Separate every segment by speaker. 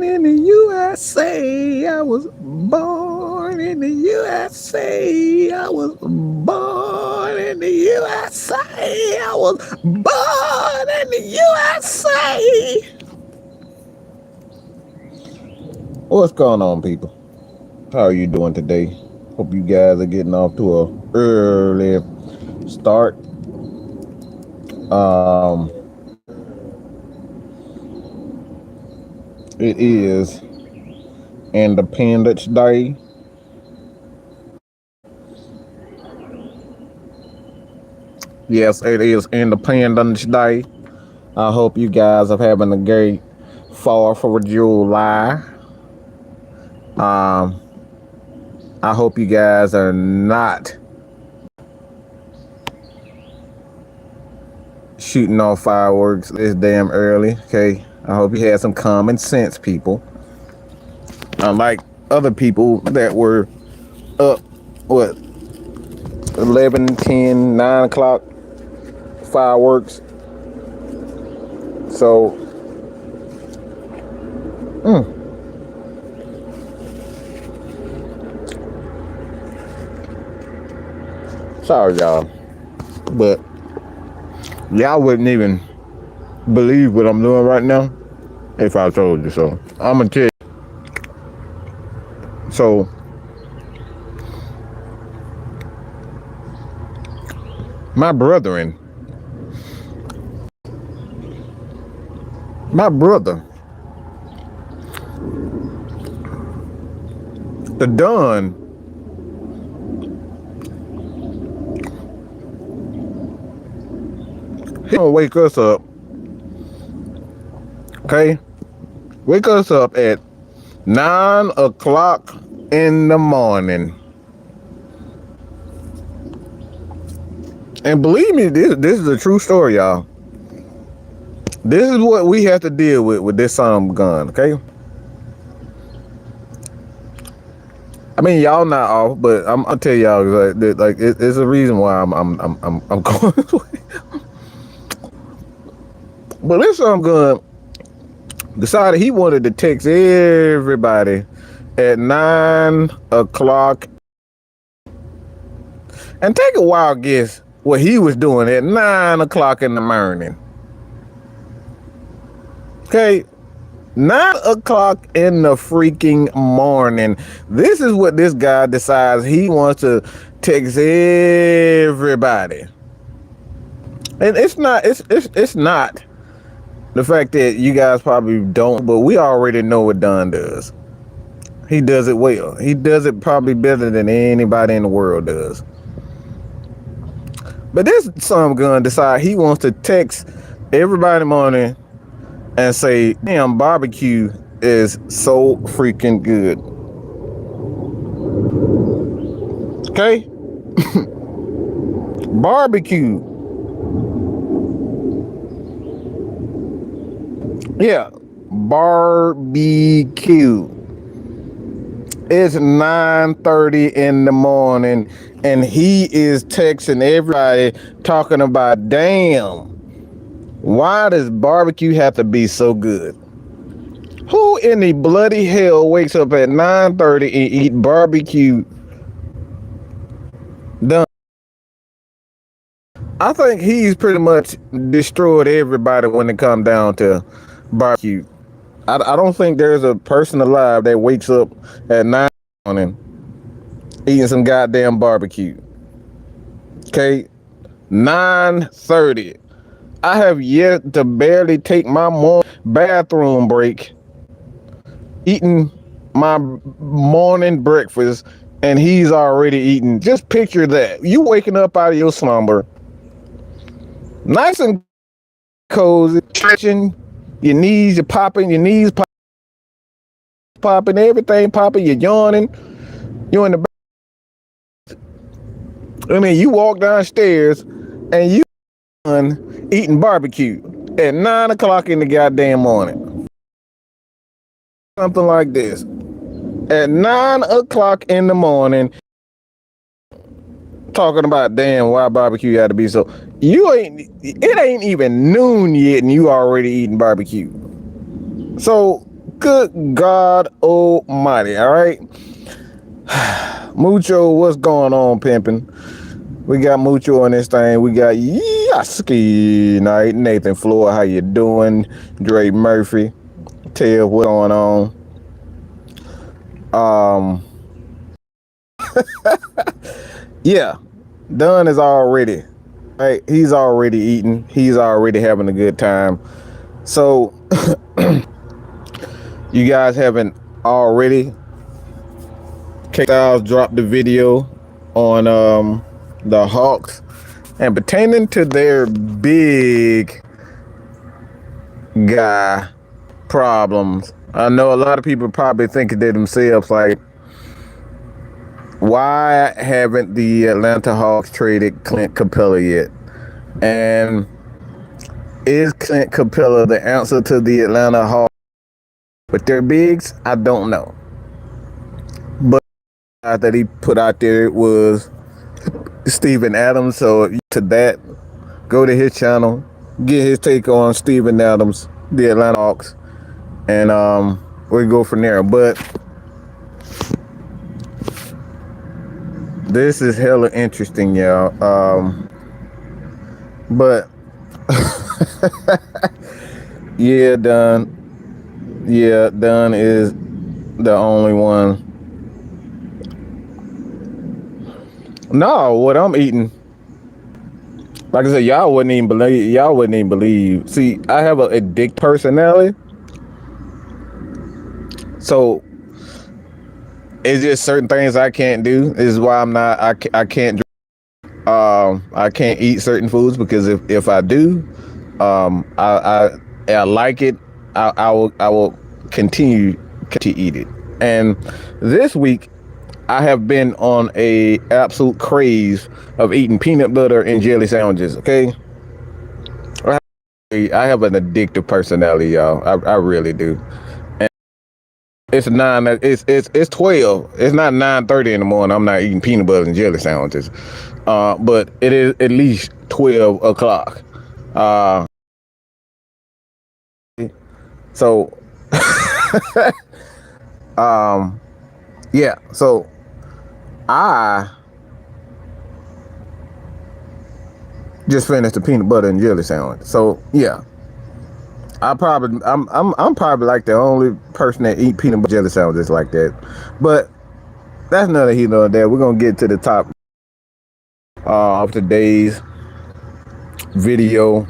Speaker 1: in the USA. I was born in the USA. I was born in the USA. I was born in the USA. What's going on, people? How are you doing today? Hope you guys are getting off to a early start. It is Independence Day. Yes, it is Independence Day. I hope you guys are having a great 4th of July. I hope you guys are not shooting off fireworks this damn early, okay? I hope you had some common sense, people. Unlike other people that were up, 11, 10, 9 o'clock fireworks. So, sorry, y'all. But y'all wouldn't even believe what I'm doing right now if I told you so. I'm going to tell you. So, my brother, the Don, he gonna wake us up, okay? Wake us up at 9 o'clock in the morning. And believe me, this is a true story, y'all. This is what we have to deal with this gun, okay? I mean, y'all not off, but I'm gonna tell y'all like it's a reason why I'm going. But this gun decided he wanted to text everybody at 9 o'clock, and take a wild guess what he was doing at 9 o'clock in the morning. Okay, 9 o'clock in the freaking morning. This is what this guy decides he wants to text everybody. And it's not the fact that you guys probably don't, but we already know what Don does. He does it well. He does it probably better than anybody in the world does. But this gun decide he wants to text everybody morning and say, damn, barbecue is so freaking good. Okay? Barbecue. Yeah, barbecue. It's 9:30 in the morning, and he is texting everybody talking about, damn, why does barbecue have to be so good? Who in the bloody hell wakes up at 9:30 and eat barbecue? Done. I think he's pretty much destroyed everybody when it comes down to barbecue. I don't think there's a person alive that wakes up at 9 morning eating some goddamn barbecue. Okay, 9:30. I have yet to barely take my bathroom break, eating my morning breakfast, and he's already eating. Just picture that. You waking up out of your slumber, nice and cozy, stretching, your knees are popping, popping, everything popping, you're yawning, you're in the back. I mean, you walk downstairs and you eating barbecue at 9 o'clock in the goddamn morning. Something like this. At 9 o'clock in the morning, talking about, damn, why barbecue had to be so. It ain't even noon yet and you already eating barbecue. So Good God Almighty! All right, Mucho, what's going on, pimping? We got Mucho on this thing. We got Yaski Night, Nathan Floyd. How you doing? Dre Murphy. Tell what's going on. Yeah, Dunn is already, right? He's already eating. He's already having a good time. So, you guys haven't already. Styles dropped the video on the Hawks and pertaining to their big guy problems. I know a lot of people probably thinking to themselves, like, why haven't the Atlanta Hawks traded Clint Capella yet? And is Clint Capella the answer to the Atlanta Hawks with their bigs? I don't know. But that he put out there was Steven Adams. So to that, go to his channel, get his take on Steven Adams, the Atlanta Hawks, and we go from there. But this is hella interesting, y'all. But yeah, Dunn is the only one. No, what I'm eating, like I said, y'all wouldn't even believe. See, I have an addict personality, so it's just certain things I can't do. This is why I can't eat certain foods, because if I do, I like it, I will continue to eat it. And this week I have been on a absolute craze of eating peanut butter and jelly sandwiches. Okay, I have an addictive personality, y'all. I really do. And it's 12. It's not 9:30 in the morning. I'm not eating peanut butter and jelly sandwiches. But it is at least 12 o'clock. So yeah, so I just finished the peanut butter and jelly sandwich. So yeah, I'm probably like the only person that eat peanut butter jelly sandwiches like that. But that's neither here nor there. We're gonna get to the top of today's video.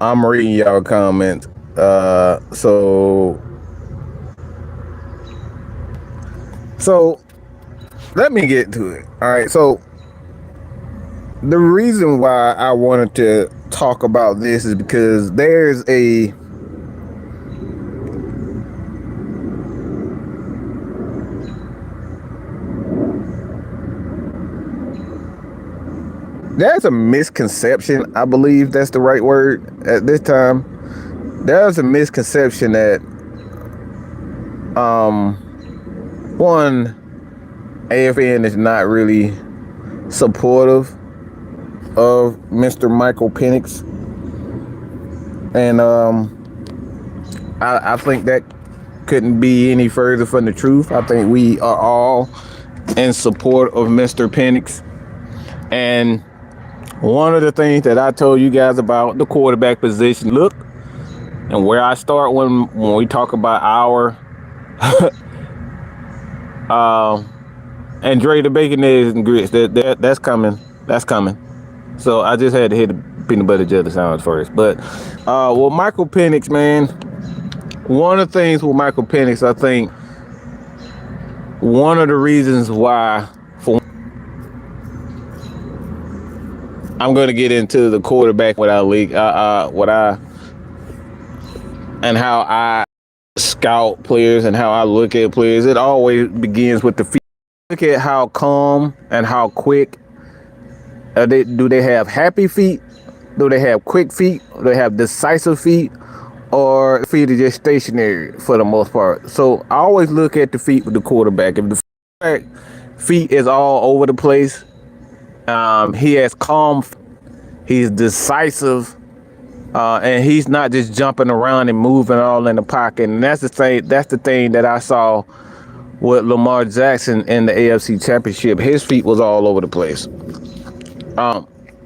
Speaker 1: I'm reading y'all comments. So let me get to it. All right. So the reason why I wanted to talk about this is because there's a misconception. I believe that's the right word at this time. There's a misconception that one, AFN is not really supportive of Mr. Michael Penix, and I think that couldn't be any further from the truth. I think we are all in support of Mr. Penix. And one of the things that I told you guys about the quarterback position, look, and where I start when we talk about our and Dre the bacon, eggs, and grits, that's coming. That's coming. So I just had to hit the peanut butter jelly sandwich first. But well, Michael Penix, man, one of the things with Michael Penix, I think one of the reasons why, I'm going to get into the quarterback without leak, and how I scout players and how I look at players. It always begins with the feet. Look at how calm and how quick. Do they have happy feet? Do they have quick feet? Do they have decisive feet? or feet are just stationary for the most part. So I always look at the feet with the quarterback. If the feet is all over the place, he has calm, he's decisive, and he's not just jumping around and moving all in the pocket. And that's the thing. That's the thing that I saw with Lamar Jackson in the AFC Championship. His feet was all over the place.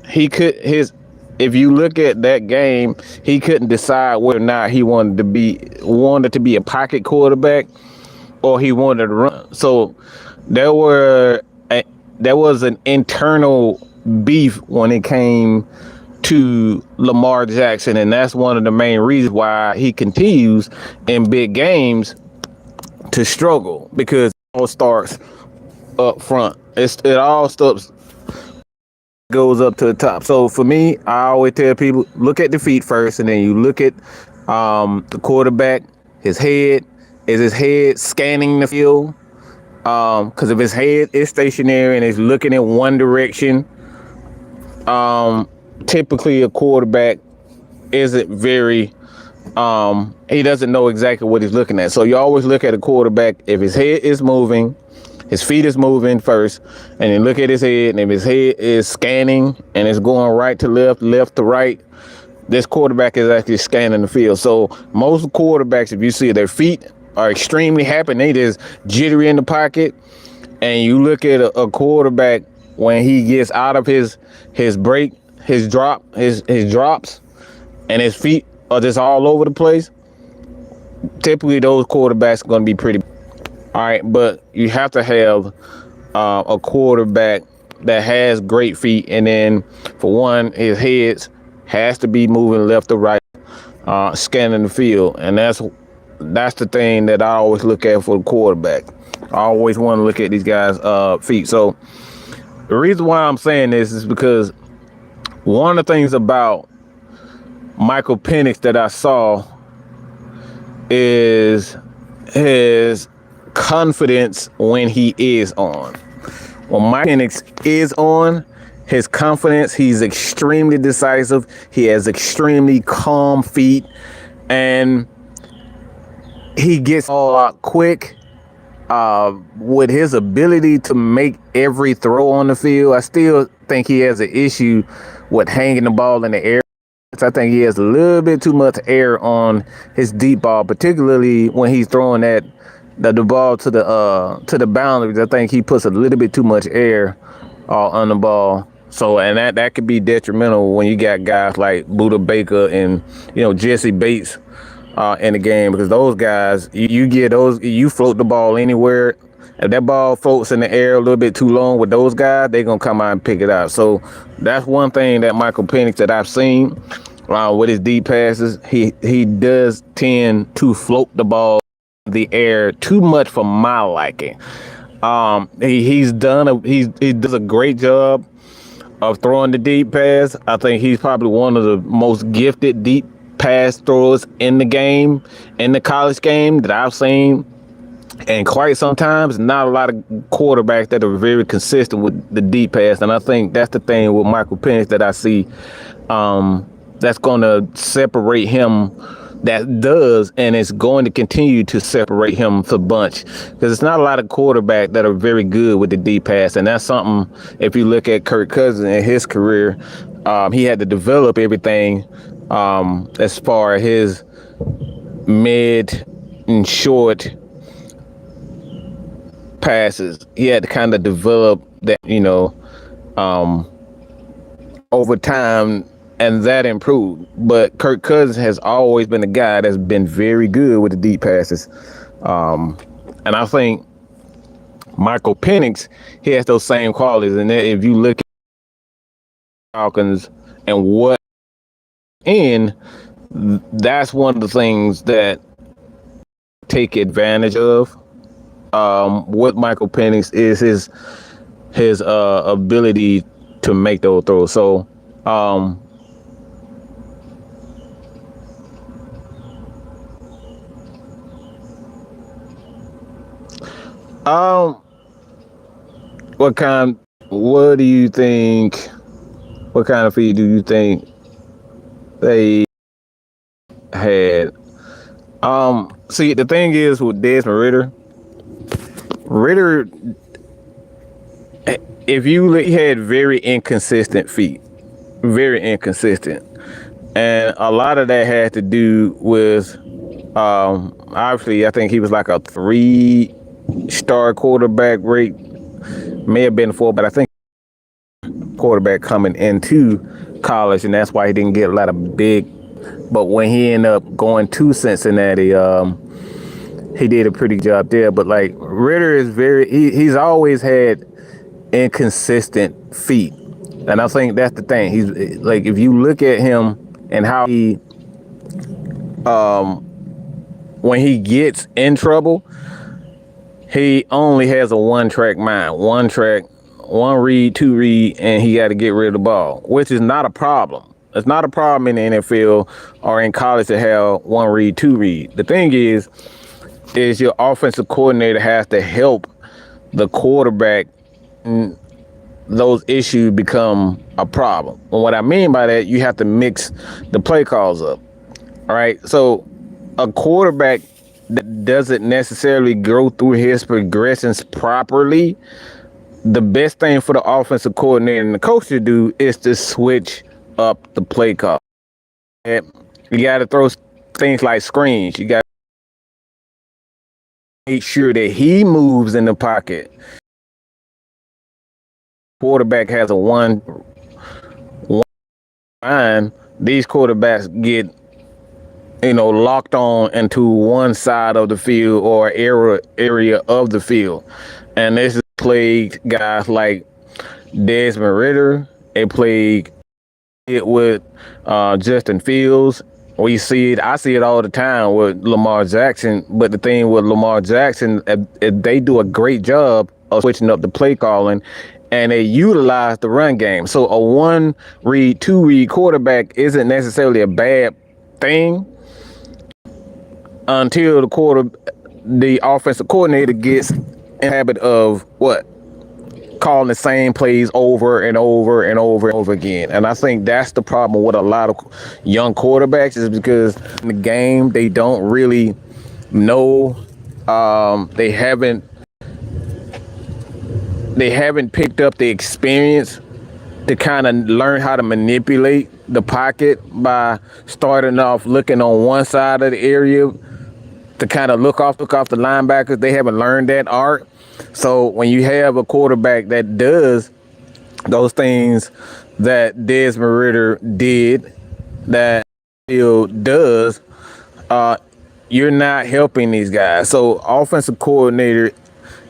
Speaker 1: He could his if you look at that game, he couldn't decide whether or not he wanted to be a pocket quarterback or he wanted to run. So there were there was an internal beef when it came to Lamar Jackson, and that's one of the main reasons why he continues in big games to struggle, because it all starts up front. It all stops goes up to the top. So for me, I always tell people, look at the feet first, and then you look at the quarterback, his head. Is his head scanning the field? Because if his head is stationary and is looking in one direction, typically a quarterback isn't very, he doesn't know exactly what he's looking at. So you always look at a quarterback, if his head is moving, his feet is moving first, and then look at his head, and if his head is scanning and it's going right to left, left to right, this quarterback is actually scanning the field. So most quarterbacks, if you see their feet are extremely happy, they just jittery in the pocket, and you look at a quarterback when he gets out of his break, his drops, and his feet are just all over the place, typically those quarterbacks are going to be pretty. All right, but you have to have a quarterback that has great feet, and then for one, his head has to be moving left to right, scanning the field, and that's the thing that I always look at for the quarterback. I always want to look at these guys' feet. So the reason why I'm saying this is because one of the things about Michael Penix that I saw is his confidence when he is on. When Mike Penix is on, his confidence, he's extremely decisive. He has extremely calm feet, and he gets all out quick. With his ability to make every throw on the field, I still think he has an issue with hanging the ball in the air. I think he has a little bit too much air on his deep ball, particularly when he's throwing the ball to the boundaries. I think he puts a little bit too much air on the ball. So, and that could be detrimental when you got guys like Buda Baker and, Jesse Bates in the game, because those guys, you float the ball anywhere. If that ball floats in the air a little bit too long with those guys, they're going to come out and pick it up. So that's one thing that Michael Penix that I've seen with his deep passes. He does tend to float the ball in the air too much for my liking. He does a great job of throwing the deep pass. I think he's probably one of the most gifted deep pass throwers in the game, in the college game, that I've seen. And quite sometimes, not a lot of quarterbacks that are very consistent with the deep pass. And I think that's the thing with Michael Penix that I see that's going to separate him, and it's going to continue to separate him for bunch, because it's not a lot of quarterbacks that are very good with the deep pass. And that's something, if you look at Kirk Cousins in his career, he had to develop everything as far as his mid and short passes. He had to kind of develop that, over time, and that improved. But Kirk Cousins has always been a guy that's been very good with the deep passes. And I think Michael Penix, he has those same qualities. And if you look at Falcons and what that's one of the things that take advantage of with Michael Penix is his ability to make those throws. So what do you think? What kind of feed do you think they had See, the thing is with Desmond Ritter, if you he had very inconsistent feet, very inconsistent, and a lot of that had to do with, obviously, I think he was like a 3-star quarterback rate, may have been 4, but I think quarterback coming into college, and that's why he didn't get a lot of big. But when he ended up going to Cincinnati, he did a pretty good job there. But like Ritter is he's always had inconsistent feet, and I think that's the thing. He's like, if you look at him and how he, when he gets in trouble, he only has a one-track mind, one read, two read, and he got to get rid of the ball, which is not a problem. It's not a problem in the NFL or in college to have one read, two read. The thing is your offensive coordinator has to help the quarterback, and those issues become a problem. And what I mean by that, you have to mix the play calls up. All right. So a quarterback that doesn't necessarily go through his progressions properly, the best thing for the offensive coordinator and the coach to do is to switch up the play call. You got to throw things like screens. You got to make sure that he moves in the pocket. Quarterback has a one line. These quarterbacks get, locked on into one side of the field or area of the field. And this has plagued guys like Desmond Ritter. It plagued it with Justin Fields. I see it all the time with Lamar Jackson. But the thing with Lamar Jackson, if they do a great job of switching up the play calling, and they utilize the run game. So a one read, two read quarterback isn't necessarily a bad thing until the offensive coordinator gets in the habit of calling the same plays over and over and over and over again. And I think that's the problem with a lot of young quarterbacks, is because in the game they don't really know. They haven't picked up the experience to kind of learn how to manipulate the pocket by starting off looking on one side of the area to kind of look off the linebackers. They haven't learned that art. So when you have a quarterback that does those things that Desmond Ritter did, that Field does, you're not helping these guys. So offensive coordinator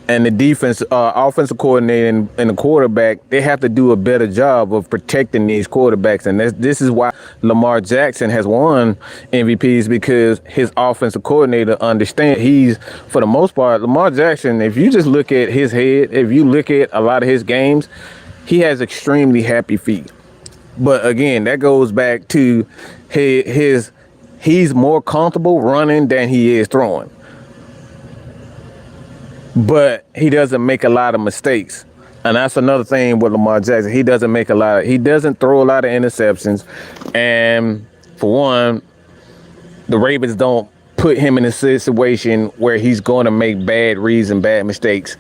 Speaker 1: and the offensive coordinator and the quarterback, they have to do a better job of protecting these quarterbacks. And this is why Lamar Jackson has won MVPs, because his offensive coordinator understands. For the most part, Lamar Jackson, if you just look at his head, if you look at a lot of his games, he has extremely happy feet. But again, that goes back to he's more comfortable running than he is throwing. But he doesn't make a lot of mistakes. And that's another thing with Lamar Jackson. He doesn't throw a lot of interceptions. And for one, the Ravens don't put him in a situation where he's going to make bad reads and bad mistakes.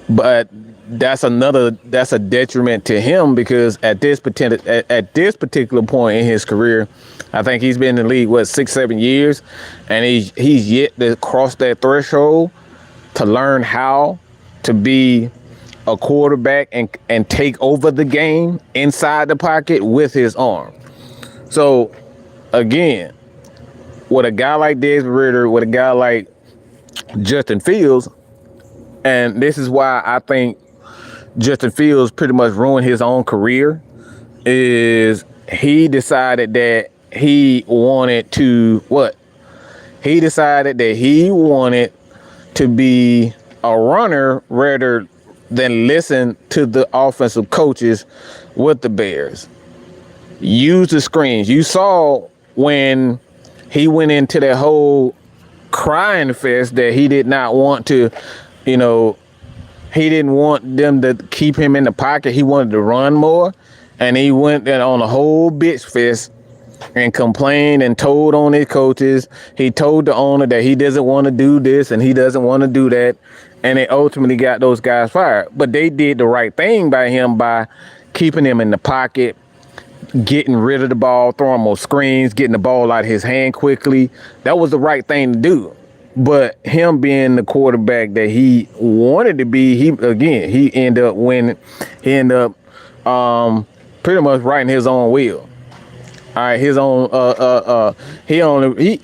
Speaker 1: But that's a detriment to him, because at this particular point in his career, I think he's been in the league 6-7 years, and he's yet to cross that threshold to learn how to be a quarterback and take over the game inside the pocket with his arm. So again, with a guy like Desmond Ritter, with a guy like Justin Fields, and this is why I think Justin Fields pretty much ruined his own career, is he decided that he wanted to to be a runner rather than listen to the offensive coaches with the Bears. Use the screens. You saw when he went into that whole crying fest that he did not want to, he didn't want them to keep him in the pocket. He wanted to run more. And he went on a whole bitch fest and complained and told on his coaches. He told the owner that he doesn't want to do this and he doesn't want to do that. And it ultimately got those guys fired. But they did the right thing by him by keeping him in the pocket, getting rid of the ball, throwing more screens, getting the ball out of his hand quickly. That was the right thing to do. But him being the quarterback that he wanted to be, he ended up winning. He ended up pretty much writing his own will. All right, his own he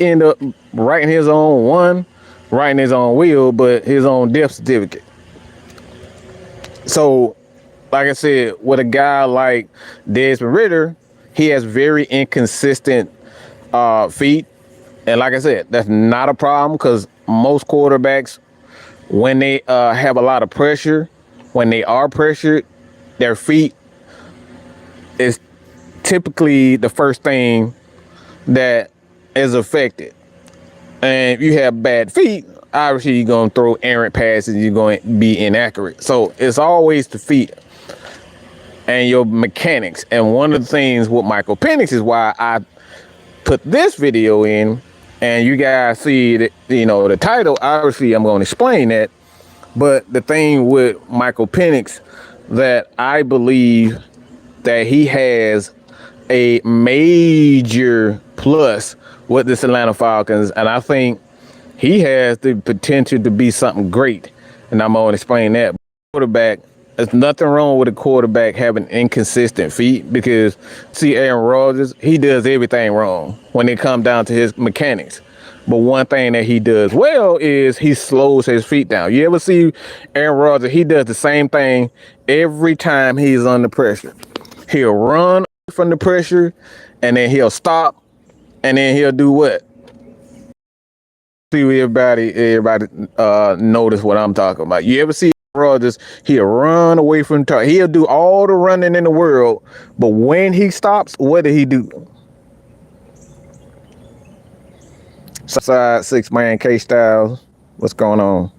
Speaker 1: ended up writing his own writing his own will, but his own death certificate. So, like I said, with a guy like Desmond Ridder, he has very inconsistent feet. And like I said, that's not a problem because most quarterbacks, when they have a lot of pressure, when they are pressured, their feet is typically the first thing that is affected. And if you have bad feet, obviously you're going to throw errant passes, you're going to be inaccurate. So it's always the feet and your mechanics. And one of the things with Michael Penix is why I put this video in, and you guys see that, the title. Obviously I'm going to explain that, but the thing with Michael Penix that I believe that he has a major plus with this Atlanta Falcons, and I think he has the potential to be something great, and I'm going to explain that. Quarterback, there's nothing wrong with a quarterback having inconsistent feet, because see, Aaron Rodgers, he does everything wrong when it comes down to his mechanics. But one thing that he does well is he slows his feet down. You ever see Aaron Rodgers? He does the same thing every time he's under pressure. He'll run from the pressure, and then he'll stop, and then he'll do what? See, everybody notice what I'm talking about. You ever see Rodgers? He'll run away from the target. He'll do all the running in the world, but when he stops, what did he do? Side 6-man K-Styles, what's going on?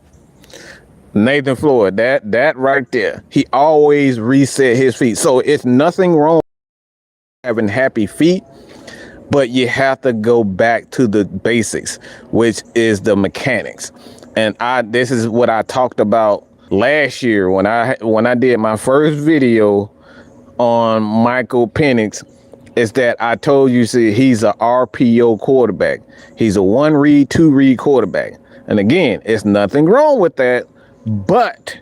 Speaker 1: Nathan Floyd, that right there. He always reset his feet. So it's nothing wrong with having happy feet, but you have to go back to the basics, which is the mechanics. And this is what I talked about last year when I did my first video on Michael Penix, is that I told you, see, he's a RPO quarterback. He's a 1-read, 2-read quarterback. And again, it's nothing wrong with that. But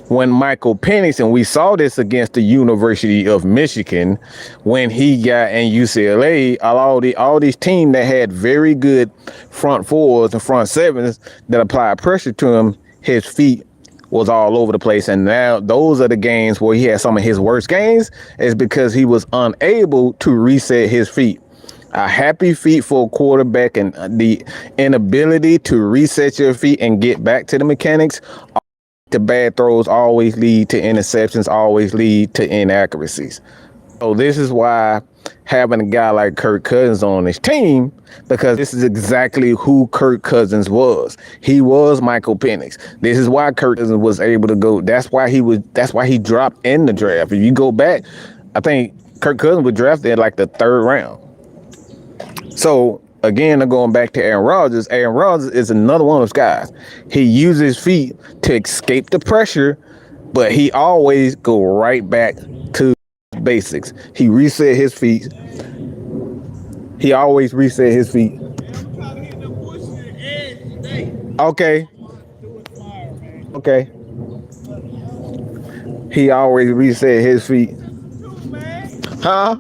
Speaker 1: when Michael Penix, and we saw this against the University of Michigan, when he got in UCLA, all these teams that had very good front fours and front sevens that applied pressure to him, his feet was all over the place. And now those are the games where he had some of his worst games, is because he was unable to reset his feet. A happy feet for a quarterback and the inability to reset your feet and get back to the mechanics. The bad throws always lead to interceptions, always lead to inaccuracies. So this is why having a guy like Kirk Cousins on his team, because this is exactly who Kirk Cousins was. He was Michael Penix. This is why Kirk Cousins was able to go. That's why he dropped in the draft. If you go back, I think Kirk Cousins was drafted in like the 3rd round. So again, I'm going back to Aaron Rodgers. Aaron Rodgers is another one of those guys. He uses his feet to escape the pressure, but he always go right back to basics. He reset his feet. He always reset his feet. Okay. Okay. He always reset his feet. Huh?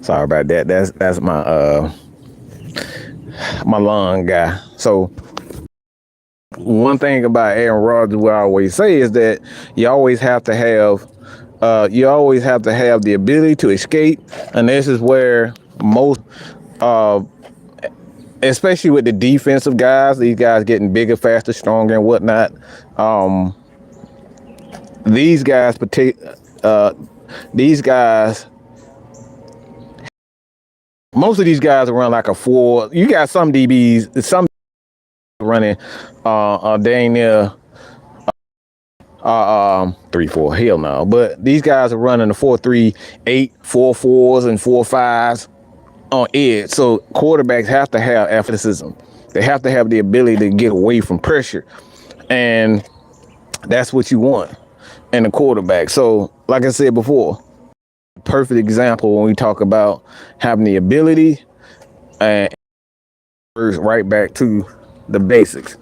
Speaker 1: Sorry about that. That's my my lawn guy. So one thing about Aaron Rodgers, what I always say is that you always have to have the ability to escape, and this is where most especially with the defensive guys, these guys getting bigger, faster, stronger, and whatnot. These guys most of these guys run like a 4. You got some DBs, some running dang near 3-4. Hell no. But these guys are running a 4-3-8, 4-4s, and 4-5s on edge. So quarterbacks have to have athleticism. They have to have the ability to get away from pressure. And that's what you want in a quarterback. So, like I said before, perfect example when we talk about having the ability and right back to the basics.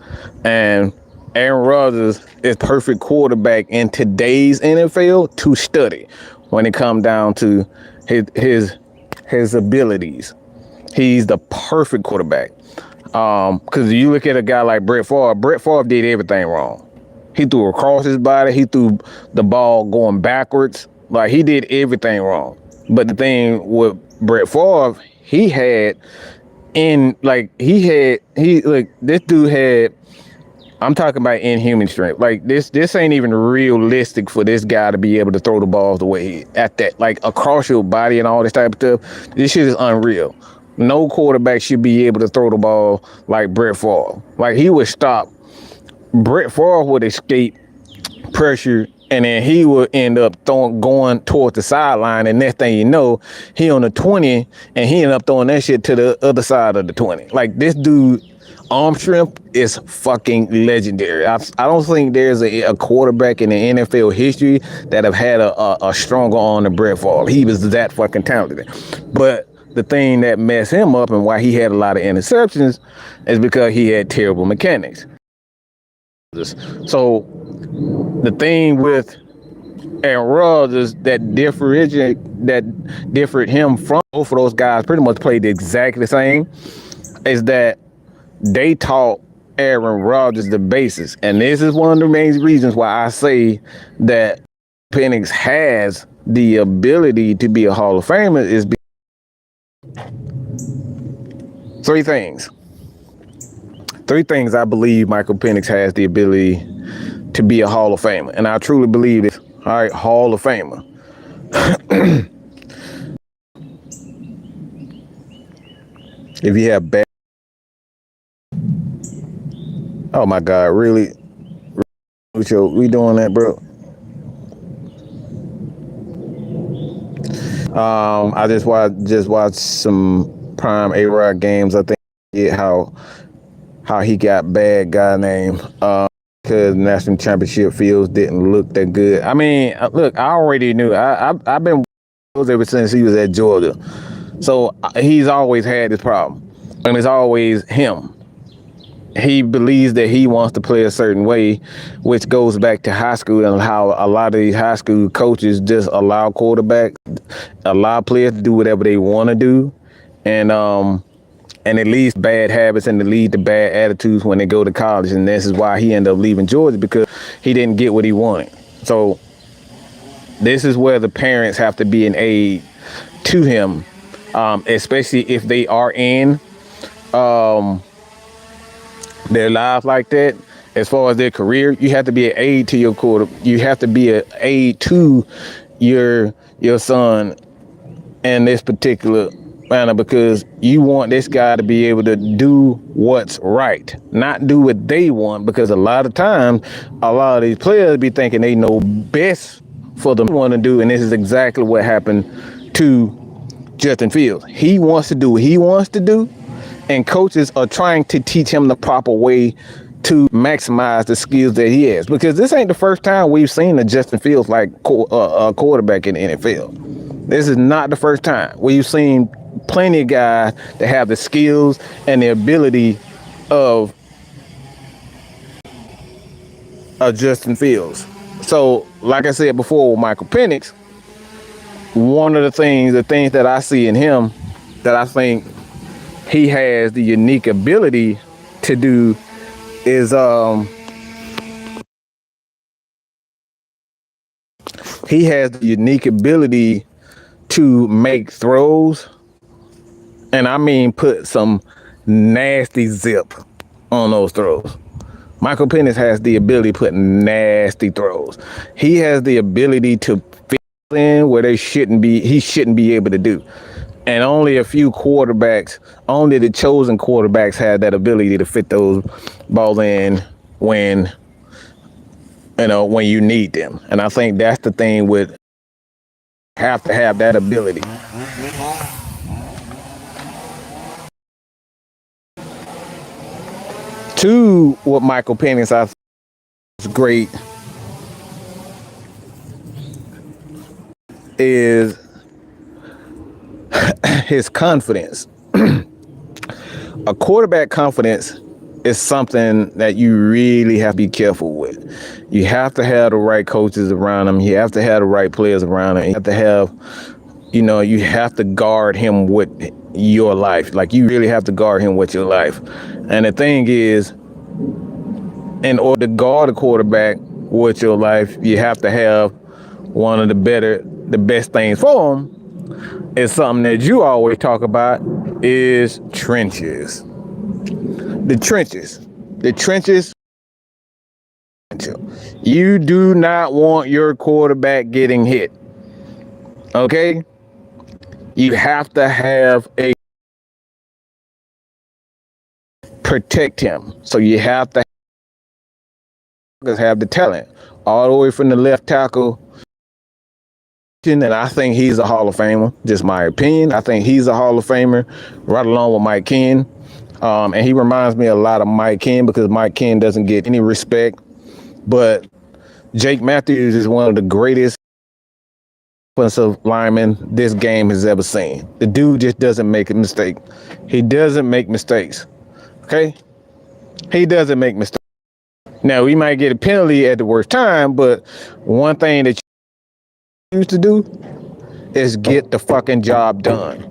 Speaker 1: And Aaron Rodgers is perfect quarterback in today's NFL to study when it comes down to his abilities. He's the perfect quarterback. Because you look at a guy like Brett Favre did everything wrong. He threw across his body. He threw the ball going backwards. Like, he did everything wrong. But the thing with Brett Favre, this dude had, I'm talking about inhuman strength. Like, this ain't even realistic for this guy to be able to throw the balls the way like across your body and all this type of stuff. This shit is unreal. No quarterback should be able to throw the ball like Brett Favre. Like, he would stop. Brett Favre would escape pressure, and then he would end up going towards the sideline, and next thing you know, he on the 20, and he end up throwing that shit to the other side of the 20. Like, this dude, arm strength is fucking legendary. I don't think there's a quarterback in the NFL history that have had a stronger arm than Brett Favre. He was that fucking talented. But the thing that messed him up and why he had a lot of interceptions is because he had terrible mechanics. So the thing with Aaron Rodgers that differed him from both of those guys, pretty much played exactly the same, is that they taught Aaron Rodgers the basics. And this is one of the main reasons why I say that Penix has the ability to be a Hall of Famer is three things I believe Michael Penix has the ability to be a Hall of Famer. And I truly believe this. All right, Hall of Famer. If you have bad... Oh my God, really? We doing that, bro? I just watched some prime A-Rod games. I think how he got bad guy name because national championship fields didn't look that good. I mean, look, I already knew. I've been ever since he was at Georgia, so he's always had this problem, and it's always him. He believes that he wants to play a certain way, which goes back to high school and how a lot of these high school coaches just allow players to do whatever they want to do, and it leads to bad habits and it leads to bad attitudes when they go to college. And this is why he ended up leaving Georgia, because he didn't get what he wanted. So this is where the parents have to be an aid to him, especially if they are in their lives like that. As far as their career, you have to be an aid to your quarter. You have to be an aid to your son in this particular manner, because you want this guy to be able to do what's right, not do what they want. Because a lot of times, a lot of these players be thinking they know best for them want to do, and this is exactly what happened to Justin Fields. He wants to do what he wants to do, and coaches are trying to teach him the proper way to maximize the skills that he has. Because this ain't the first time we've seen a Justin Fields like a quarterback in the NFL. This is not the first time. We've seen plenty of guys that have the skills and the ability of Justin Fields. So, like I said before with Michael Penix, one of the things that I see in him that I think he has the unique ability to do is he has the unique ability to make throws, and I mean put some nasty zip on those throws. Michael Penix has the ability to put nasty throws. He has the ability to fit in where he shouldn't be able to do. And only a few quarterbacks, only the chosen quarterbacks had that ability to fit those balls in when, when you need them. And I think that's the thing with have to have that ability. Two, what Michael Penix I think is great is his confidence. A quarterback confidence is something that you really have to be careful with. You have to have the right coaches around him. You have to have the right players around him. You have to have, you have to guard him with your life. Like, you really have to guard him with your life. And the thing is, in order to guard a quarterback with your life, you have to have one of the best things for him is something that you always talk about is trenches. The trenches. You do not want your quarterback getting hit. Okay? You have to have a protect him. So you have to have the talent all the way from the left tackle. And I think he's a Hall of Famer, just my opinion. I think he's a Hall of Famer right along with Mike Ken. And he reminds me a lot of Mike Ken because Mike Ken doesn't get any respect. But Jake Matthews is one of the greatest offensive linemen this game has ever seen. The dude just doesn't make a mistake. He doesn't make mistakes. Okay? He doesn't make mistakes. Now, we might get a penalty at the worst time, but one thing that you used to do is get the fucking job done.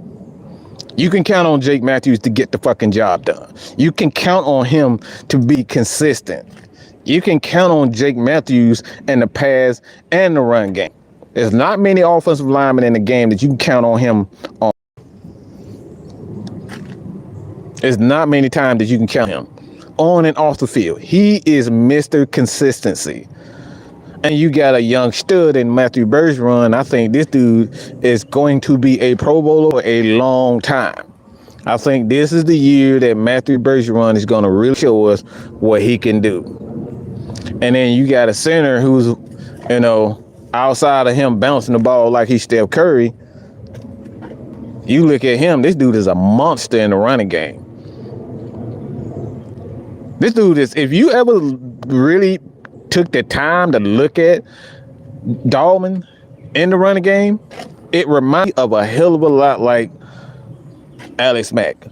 Speaker 1: You can count on Jake Matthews to get the fucking job done. You can count on him to be consistent. You can count on Jake Matthews in the pass and the run game. There's not many offensive linemen in the game that you can count on him on. There's not many times that you can count him on and off the field. He is Mr. Consistency. And you got a young stud in Matthew Bergeron. I think this dude is going to be a Pro Bowler for a long time. I think this is the year that Matthew Bergeron is going to really show us what he can do. And then you got a center who's, outside of him bouncing the ball like he's Steph Curry. You look at him, this dude is a monster in the running game. This dude is, if you ever really took the time to look at Dahlman in the running game, it reminds me of a hell of a lot like Alex Mack.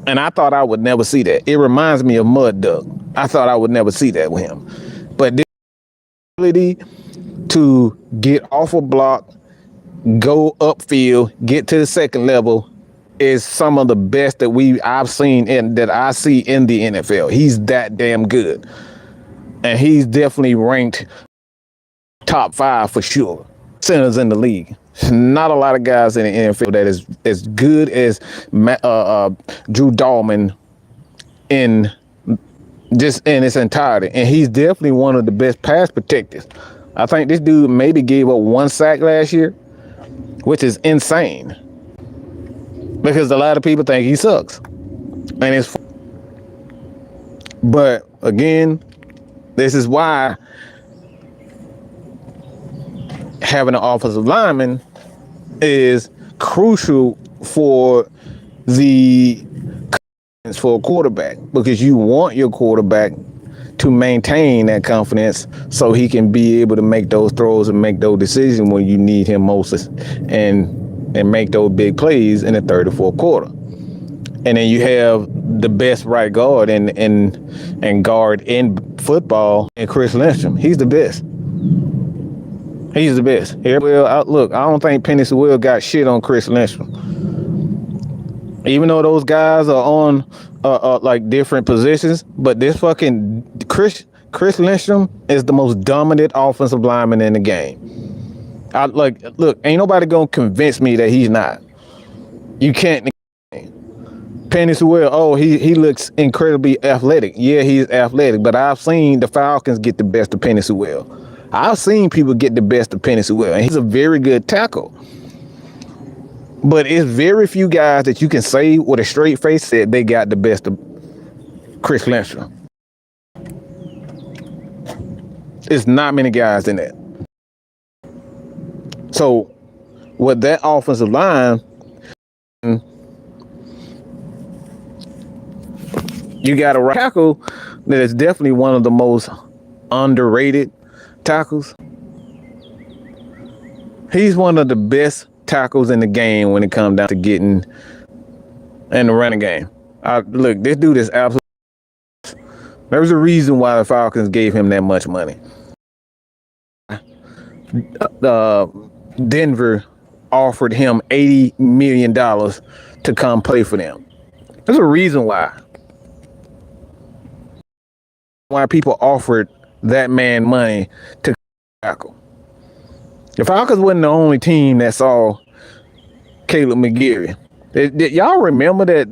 Speaker 1: And I thought I would never see that. It reminds me of Mud Duck. I thought I would never see that with him. But this ability to get off a block, go upfield, get to the second level is some of the best that I've seen that I see in the NFL. He's that damn good. And he's definitely ranked top 5 for sure. Centers in the league. Not a lot of guys in the NFL that is as good as Drew Dahlman in its entirety. And he's definitely one of the best pass protectors. I think this dude maybe gave up 1 sack last year, which is insane. Because a lot of people think he sucks. But again, this is why having an offensive lineman is crucial for a quarterback, because you want your quarterback to maintain that confidence so he can be able to make those throws and make those decisions when you need him most and make those big plays in the third or fourth quarter. And then you have the best right guard and guard in football, and Chris Lindstrom. He's the best. He's the best. Look, I don't think Penix Will got shit on Chris Lindstrom. Even though those guys are on like different positions, but this fucking Chris Lindstrom is the most dominant offensive lineman in the game. Look, ain't nobody gonna convince me that he's not. You can't. Penix Will, he looks incredibly athletic. Yeah, he's athletic, but I've seen the Falcons get the best of Penix Will. I've seen people get the best of Penix Will, and he's a very good tackle. But it's very few guys that you can say with a straight face that they got the best of Chris Lindstrom. It's not many guys in that. So with that offensive line, you got a right tackle that is definitely one of the most underrated tackles. He's one of the best tackles in the game when it comes down to getting in the running game. Look, this dude is absolutely. There's a reason why the Falcons gave him that much money. Denver offered him $80 million to come play for them. There's a reason why people offered that man money to tackle. The Falcons wasn't the only team that saw Caleb McGarry. Did y'all remember that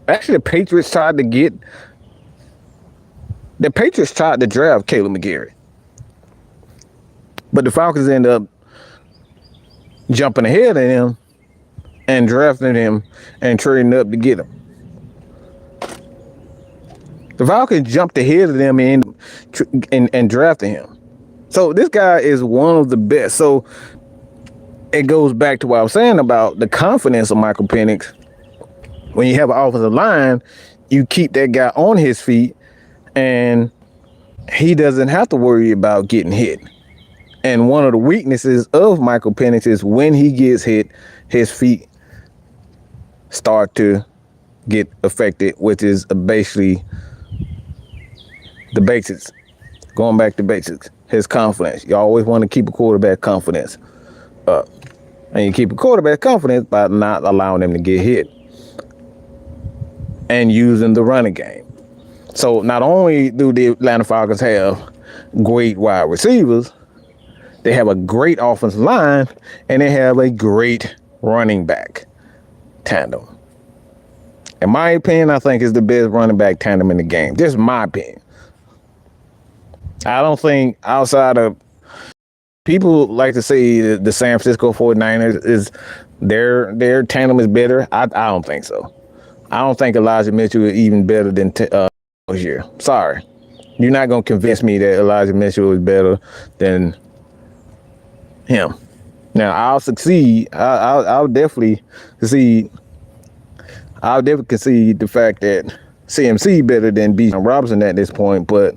Speaker 1: actually the Patriots tried to draft Caleb McGarry. But the Falcons ended up jumping ahead of him and drafting him and trading up to get him. The Falcons jumped ahead of them and drafted him. So this guy is one of the best. So it goes back to what I was saying about the confidence of Michael Penix. When you have an offensive line, you keep that guy on his feet and he doesn't have to worry about getting hit. And one of the weaknesses of Michael Penix is when he gets hit, his feet start to get affected, which is basically the basics. Going back to basics, his confidence. You always want to keep a quarterback confidence up. And you keep a quarterback confidence by not allowing them to get hit and using the running game. So not only do the Atlanta Falcons have great wide receivers, they have a great offensive line, and they have a great running back tandem. In my opinion, I think it's the best running back tandem in the game. This is my opinion. I don't think outside of people like to say the San Francisco 49ers is their tandem is better. I don't think so. I don't think Elijah Mitchell is even better than this year. Sorry. You're not going to convince me that Elijah Mitchell is better than him. Now, I'll succeed. I'll definitely concede. I'll definitely concede the fact that CMC better than Bijan Robinson at this point, but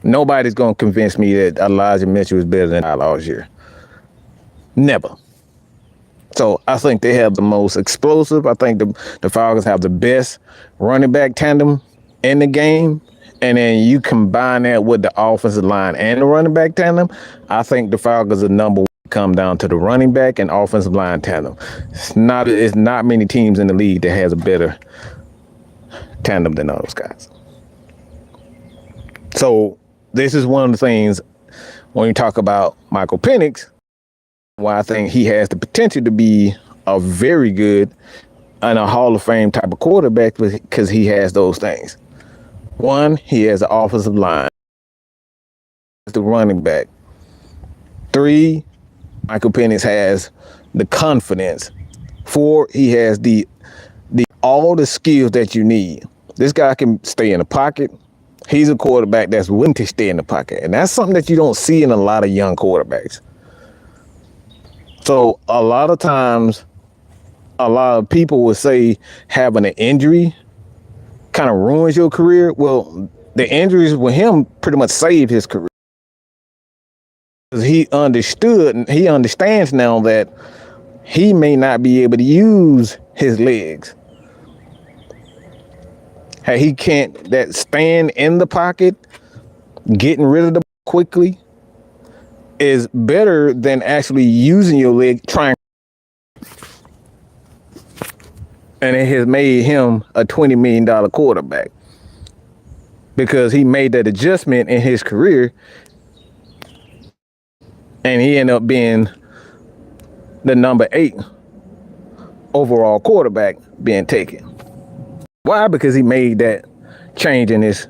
Speaker 1: nobody's going to convince me that Elijah Mitchell is better than last year. Never. So I think they have the most explosive. I think the Falcons have the best running back tandem in the game. And then you combine that with the offensive line and the running back tandem. I think the Falcons are number one. Come down to the running back and offensive line tandem. It's not many teams in the league that has a better tandem than those guys. So this is one of the things when you talk about Michael Penix, why I think he has the potential to be a very good and a Hall of Fame type of quarterback, because he has those things. One, he has an offensive line, the running back. 3, Michael Penix has the confidence. 4, he has the all the skills that you need. This guy can stay in the pocket. He's a quarterback that's willing to stay in the pocket. And that's something that you don't see in a lot of young quarterbacks. So a lot of times, a lot of people will say having an injury kind of ruins your career. Well, the injuries with him pretty much saved his career. He understood and he understands now that he may not be able to use his legs. Hey, he can't that stand in the pocket, getting rid of the ball quickly is better than actually using your leg trying. And it has made him a $20 million quarterback because he made that adjustment in his career. And he ended up being the number 8 overall quarterback being taken. Why? Because he made that change in his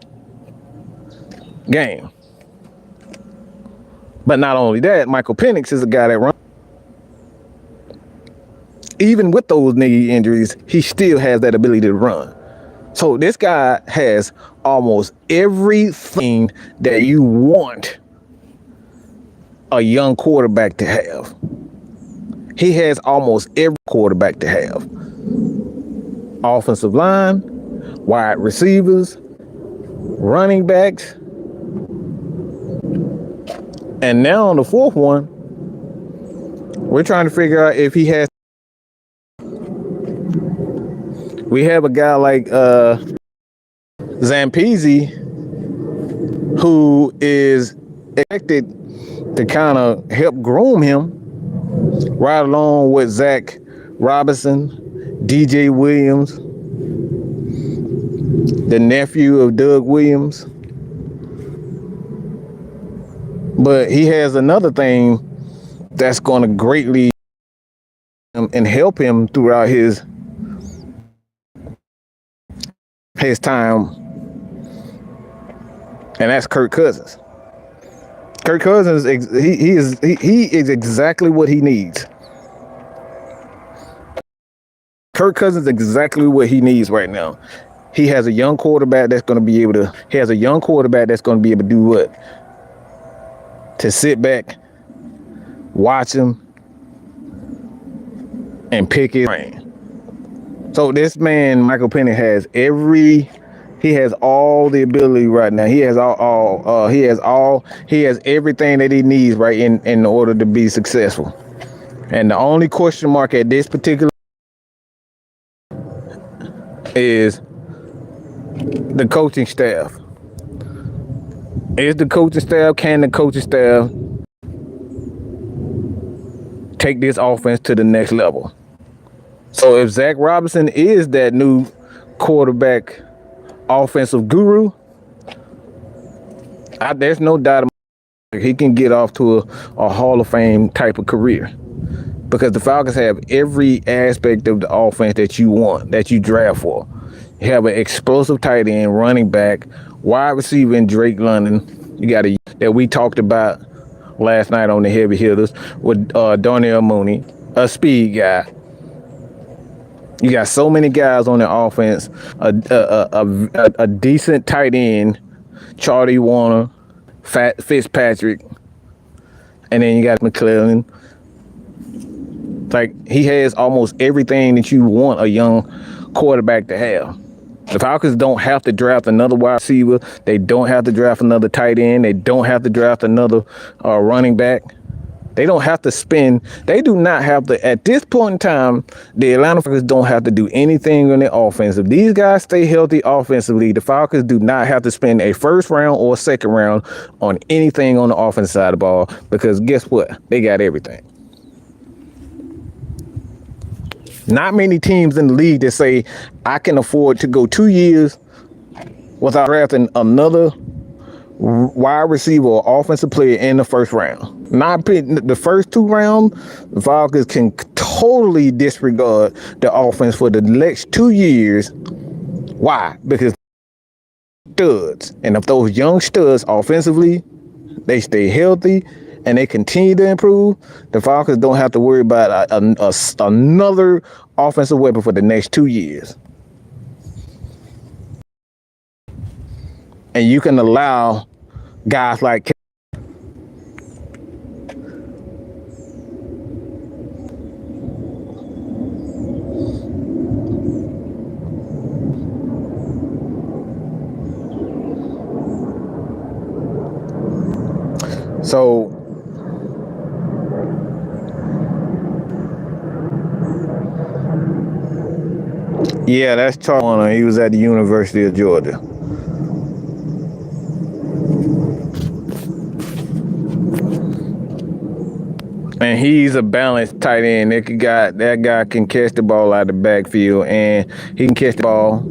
Speaker 1: game. But not only that, Michael Penix is a guy that runs. even with those knee injuries, he still has that ability to run. So this guy has almost everything that you want a young quarterback to have. He has almost every quarterback to have. Offensive line, wide receivers, running backs. And now on the fourth one, we're trying to figure out if he has. We have a guy like Zampezi, who is expected to kind of help groom him, right along with Zach Robinson, DJ Williams, the nephew of Doug Williams. But he has another thing that's going to greatly and help him throughout his time, and that's Kirk Cousins. Kirk Cousins, he is exactly what he needs. Kirk Cousins is exactly what he needs right now. He has a young quarterback that's going to be able to. He has a young quarterback that's going to be able to do what? To sit back, watch him, and pick his brain. So this man, Michael Penix, he has all the ability right now. He has he has everything that he needs right in order to be successful. And the only question mark at this particular is the coaching staff. Can the coaching staff take this offense to the next level? So if Zach Robinson is that new quarterback offensive guru, there's no doubt he can get off to a Hall of Fame type of career, because the Falcons have every aspect of the offense that you want, that you draft for. You have an explosive tight end, running back, wide receiver in Drake London. You got that we talked about last night on the Heavy Hitters with Darnell Mooney, a speed guy. You got so many guys on the offense, a decent tight end, Charlie Warner, Fitzpatrick, and then you got McClellan. Like, he has almost everything that you want a young quarterback to have. The Falcons don't have to draft another wide receiver. They don't have to draft another tight end. They don't have to draft another running back. They don't have to spend. They do not have to. At this point in time, the Atlanta Falcons don't have to do anything on the offense. If these guys stay healthy offensively, the Falcons do not have to spend a first round or second round on anything on the offensive side of the ball, because guess what? They got everything. Not many teams in the league that say, I can afford to go 2 years without drafting another wide receiver or offensive player in the first round. Not the first 2 rounds, the Falcons can totally disregard the offense for the next 2 years. Why? Because studs. And if those young studs offensively, they stay healthy and they continue to improve, the Falcons don't have to worry about another offensive weapon for the next 2 years. And you can allow guys like yeah, that's Charlie. He was at the University of Georgia. And he's a balanced tight end. That guy can catch the ball out of the backfield, and he can catch the ball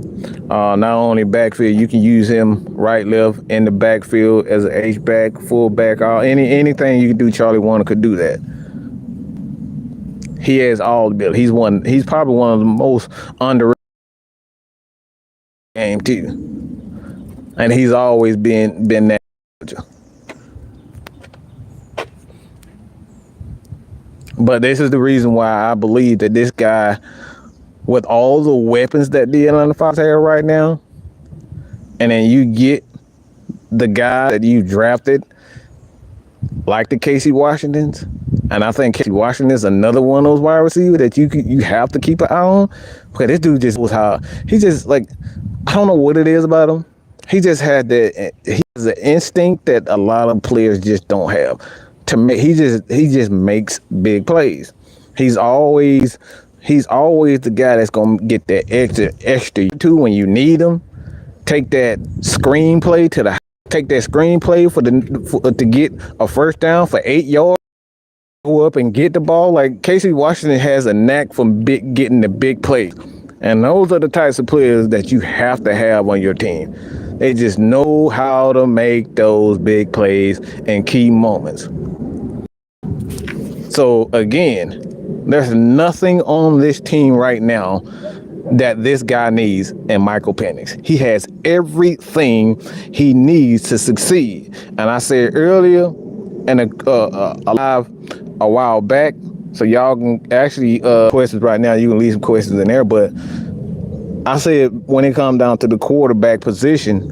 Speaker 1: not only backfield. You can use him right, left, in the backfield as an H-back, fullback, anything you can do. Charlie Warner could do that. He has all the ability. He's probably one of the most underrated game too, and he's always been that. But this is the reason why I believe that this guy, with all the weapons that the Atlanta Falcons have right now, and then you get the guy that you drafted, like the Casey Washingtons, and I think Casey Washington is another one of those wide receivers that you have to keep an eye on. Because this dude just was how he just like, I don't know what it is about him. He just had that. He has an instinct that a lot of players just don't have. To make he just makes big plays. He's always the guy that's gonna get that extra two when you need him. Take that screenplay to get a first down for 8 yards. Go up and get the ball. Like Casey Washington has a knack for getting the big plays, and those are the types of players that you have to have on your team. They just know how to make those big plays and key moments. So again, there's nothing on this team right now that this guy needs in Michael Penix. He has everything he needs to succeed. And I said earlier in a live a while back, so y'all can actually questions right now. You can leave some questions in there, but I said when it comes down to the quarterback position,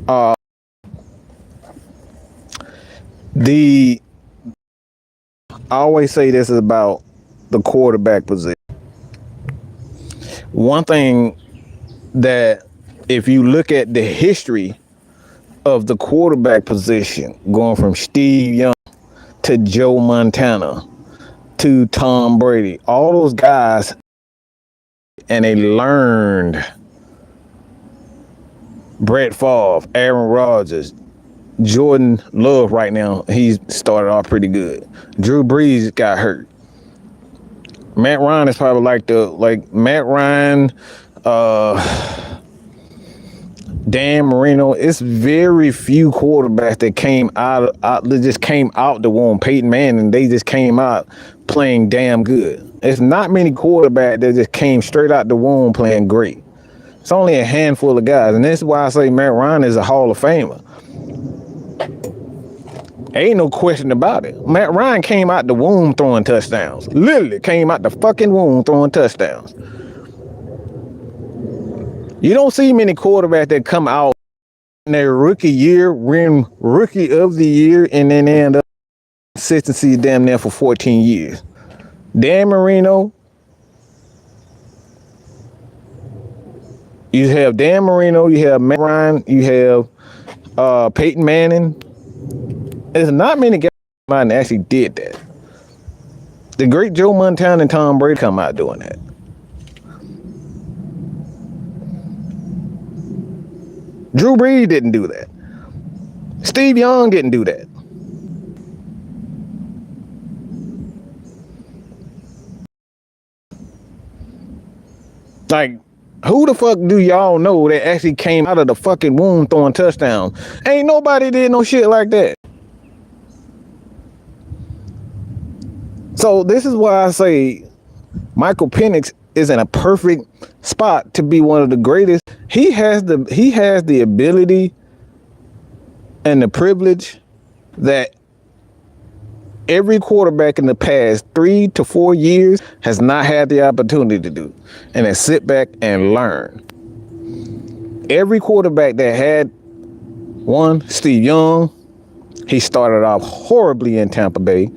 Speaker 1: I always say this is about the quarterback position. One thing that if you look at the history of the quarterback position, going from Steve Young to Joe Montana to Tom Brady, all those guys, and they learned. Brett Favre, Aaron Rodgers, Jordan Love right now, he's started off pretty good. Drew Brees got hurt. Matt Ryan is probably like Matt Ryan, Dan Marino. It's very few quarterbacks that came out just came out the womb. Peyton Manning, they just came out playing damn good. It's not many quarterbacks that just came straight out the womb playing great. It's only a handful of guys, and that's why I say Matt Ryan is a Hall of Famer. Ain't no question about it. Matt Ryan came out the womb throwing touchdowns. Literally came out the fucking womb throwing touchdowns. You don't see many quarterbacks that come out in their rookie year, win rookie of the year, and then they end up consistency damn near for 14 years. Dan Marino. You have Dan Marino, you have Matt Ryan, you have Peyton Manning. There's not many guys that actually did that. The great Joe Montana and Tom Brady come out doing that. Drew Brees didn't do that. Steve Young didn't do that. Like, who the fuck do y'all know that actually came out of the fucking womb throwing touchdowns? Ain't nobody did no shit like that. So this is why I say Michael Penix is in a perfect spot to be one of the greatest. He has the ability and the privilege that every quarterback in the past 3 to 4 years has not had the opportunity to do, and then sit back and learn. Every quarterback that had one, Steve Young, he started off horribly in Tampa Bay.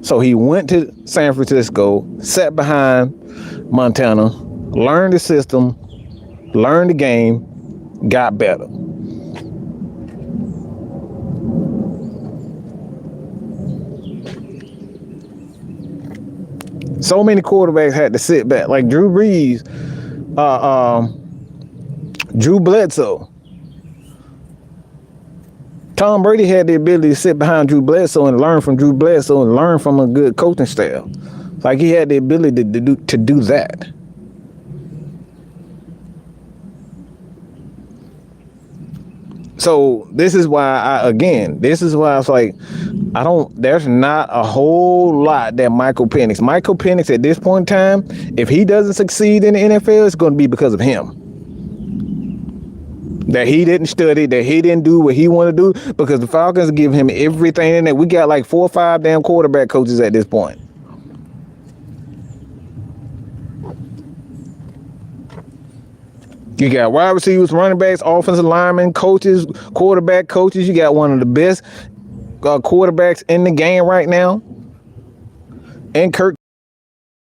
Speaker 1: So he went to San Francisco, sat behind Montana, learned the system, learned the game, got better. So many quarterbacks had to sit back, like Drew Brees, Drew Bledsoe. Tom Brady had the ability to sit behind Drew Bledsoe and learn from Drew Bledsoe and learn from a good coaching staff. Like he had the ability to do that. So this is why I was like, there's not a whole lot that Michael Penix at this point in time, if he doesn't succeed in the NFL, it's going to be because of him. that he didn't study, that he didn't do what he wanted to do, because the Falcons give him everything in there. We got like 4 or 5 damn quarterback coaches at this point. You got wide receivers, running backs, offensive linemen, coaches, quarterback coaches. You got one of the best quarterbacks in the game right now. And Kirk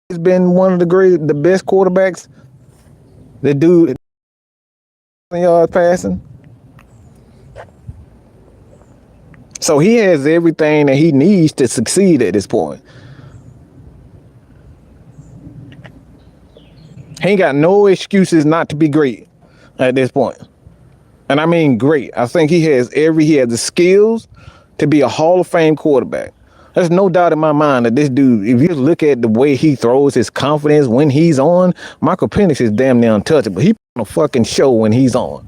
Speaker 1: has been one of the best quarterbacks. The dude yards passing. So he has everything that he needs to succeed at this point. He ain't got no excuses not to be great at this point. And I mean great. I think he has the skills to be a Hall of Fame quarterback. There's no doubt in my mind that this dude, if you look at the way he throws, his confidence when he's on, Michael Penix is damn near untouchable. He put on a fucking show when he's on.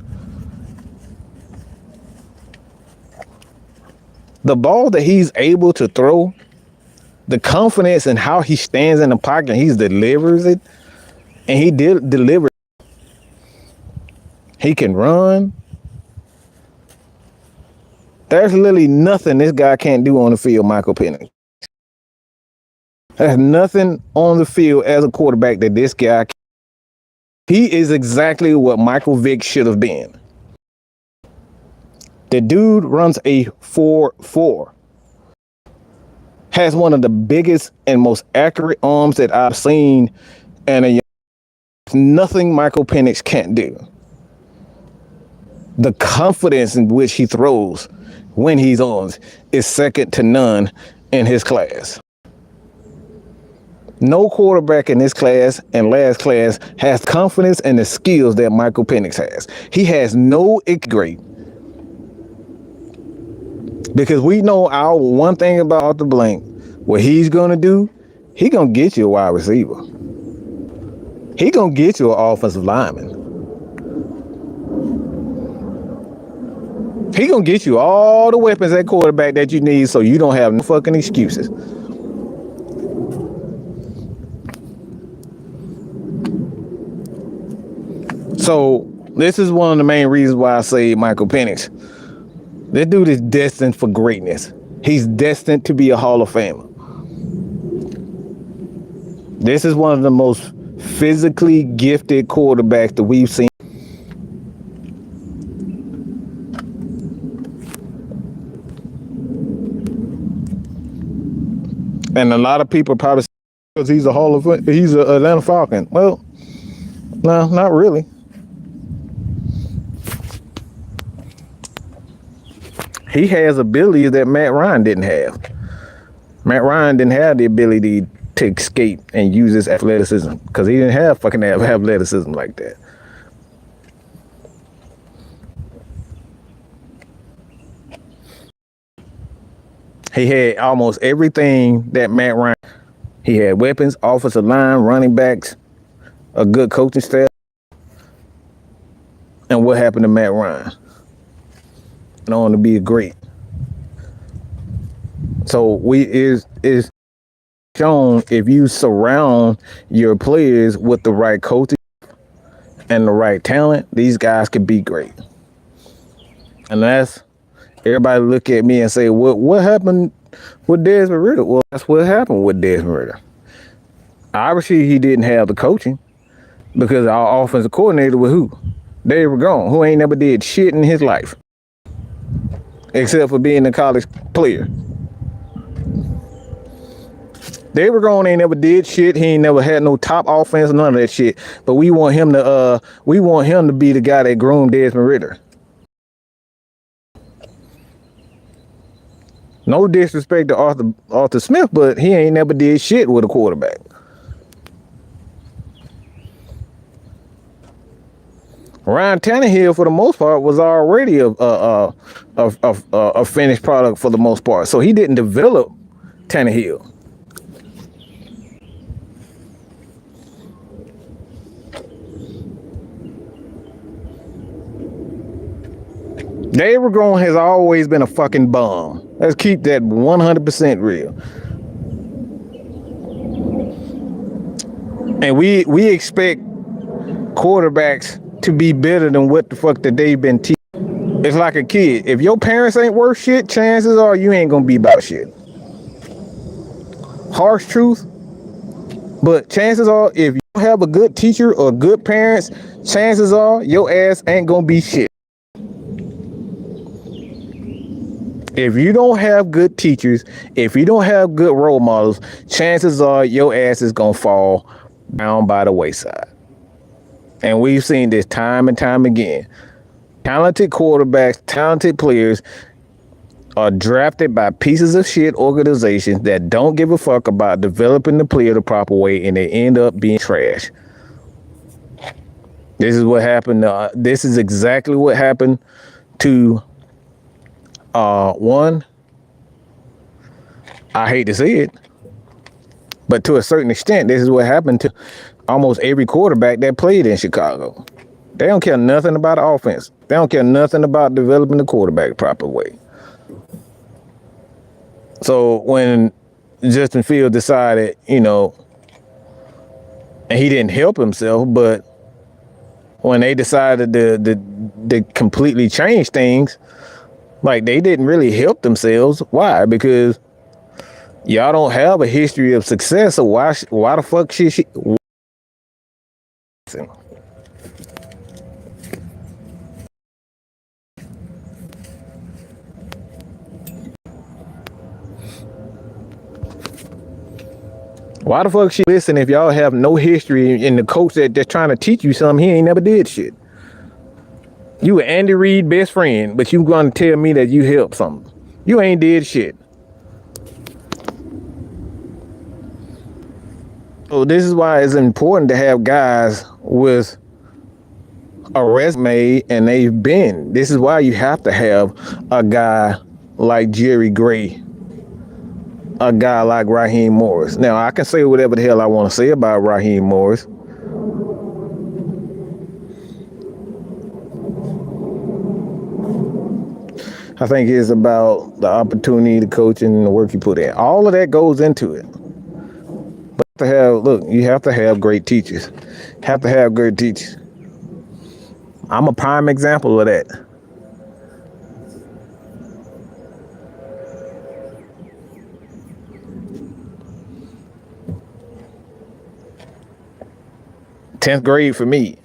Speaker 1: The ball that he's able to throw, the confidence in how he stands in the pocket and he delivers it, and he did deliver. He can run. There's literally nothing this guy can't do on the field, Michael Penix. There's nothing on the field as a quarterback that this guy can't. He is exactly what Michael Vick should have been. The dude runs a 4.4. Has one of the biggest and most accurate arms that I've seen, and nothing Michael Penix can't do. The confidence in which he throws when he's on is second to none in his class. No quarterback in this class and last class has confidence and the skills that Michael Penix has. He has no grade. Because we know our one thing about the blank, what he's going to do, he going to get you a wide receiver. He going to get you an offensive lineman. He going to get you all the weapons at quarterback that you need so you don't have no fucking excuses. So this is one of the main reasons why I say Michael Penix. This dude is destined for greatness. He's destined to be a Hall of Famer. This is one of the most physically gifted quarterbacks that we've seen. And a lot of people probably say because he's an Atlanta Falcon. Well, no, not really. He has abilities that Matt Ryan didn't have. Matt Ryan didn't have the ability to escape and use his athleticism because he didn't have fucking athleticism like that. He had almost everything that Matt Ryan. He had weapons, offensive line, running backs, a good coaching staff. And what happened to Matt Ryan? Known to be a great. So is shown if you surround your players with the right coaching and the right talent, these guys can be great. And that's everybody look at me and say, what happened with Desmond Ridder? Well, that's what happened with Desmond Ridder. Obviously, he didn't have the coaching because our offensive coordinator was who? David Gone, who ain't never did shit in his life except for being a college player. David Gone ain't never did shit. He ain't never had no top offense, none of that shit. But we want him to be the guy that groomed Desmond Ridder. No disrespect to Arthur Smith, but he ain't never did shit with a quarterback. Ryan Tannehill, for the most part, was already a finished product for the most part. So he didn't develop Tannehill. David Gone has always been a fucking bum. Let's keep that 100% real. And we expect quarterbacks to be better than what the fuck that they've been teaching. It's like a kid. If your parents ain't worth shit, chances are you ain't gonna be about shit. Harsh truth, but chances are if you have a good teacher or good parents, chances are your ass ain't gonna be shit. If you don't have good teachers, if you don't have good role models, chances are your ass is gonna fall down by the wayside. And we've seen this time and time again. Talented quarterbacks, talented players are drafted by pieces of shit organizations that don't give a fuck about developing the player the proper way, and they end up being trash. This is what happened. This is exactly what happened to one. I hate to say it, but to a certain extent, this is what happened to almost every quarterback that played in Chicago. They don't care nothing about the offense. They don't care nothing about developing the quarterback the proper way. So when Justin Fields decided, and he didn't help himself, but when they decided to completely change things, like they didn't really help themselves. Why? Because y'all don't have a history of success. So why the fuck should she? Why the fuck she listen if y'all have no history and the coach that's trying to teach you something, he ain't never did shit. You an Andy Reid best friend, but you gonna tell me that you helped something. You ain't did shit. So this is why it's important to have guys with a resume and they've been. This is why you have to have a guy like Jerry Gray, a guy like Raheem Morris. Now, I can say whatever the hell I want to say about Raheem Morris. I think it's about the opportunity, the coaching, and the work you put in. All of that goes into it. But you have to have great teachers. Have to have great teachers. I'm a prime example of that. Tenth grade for me,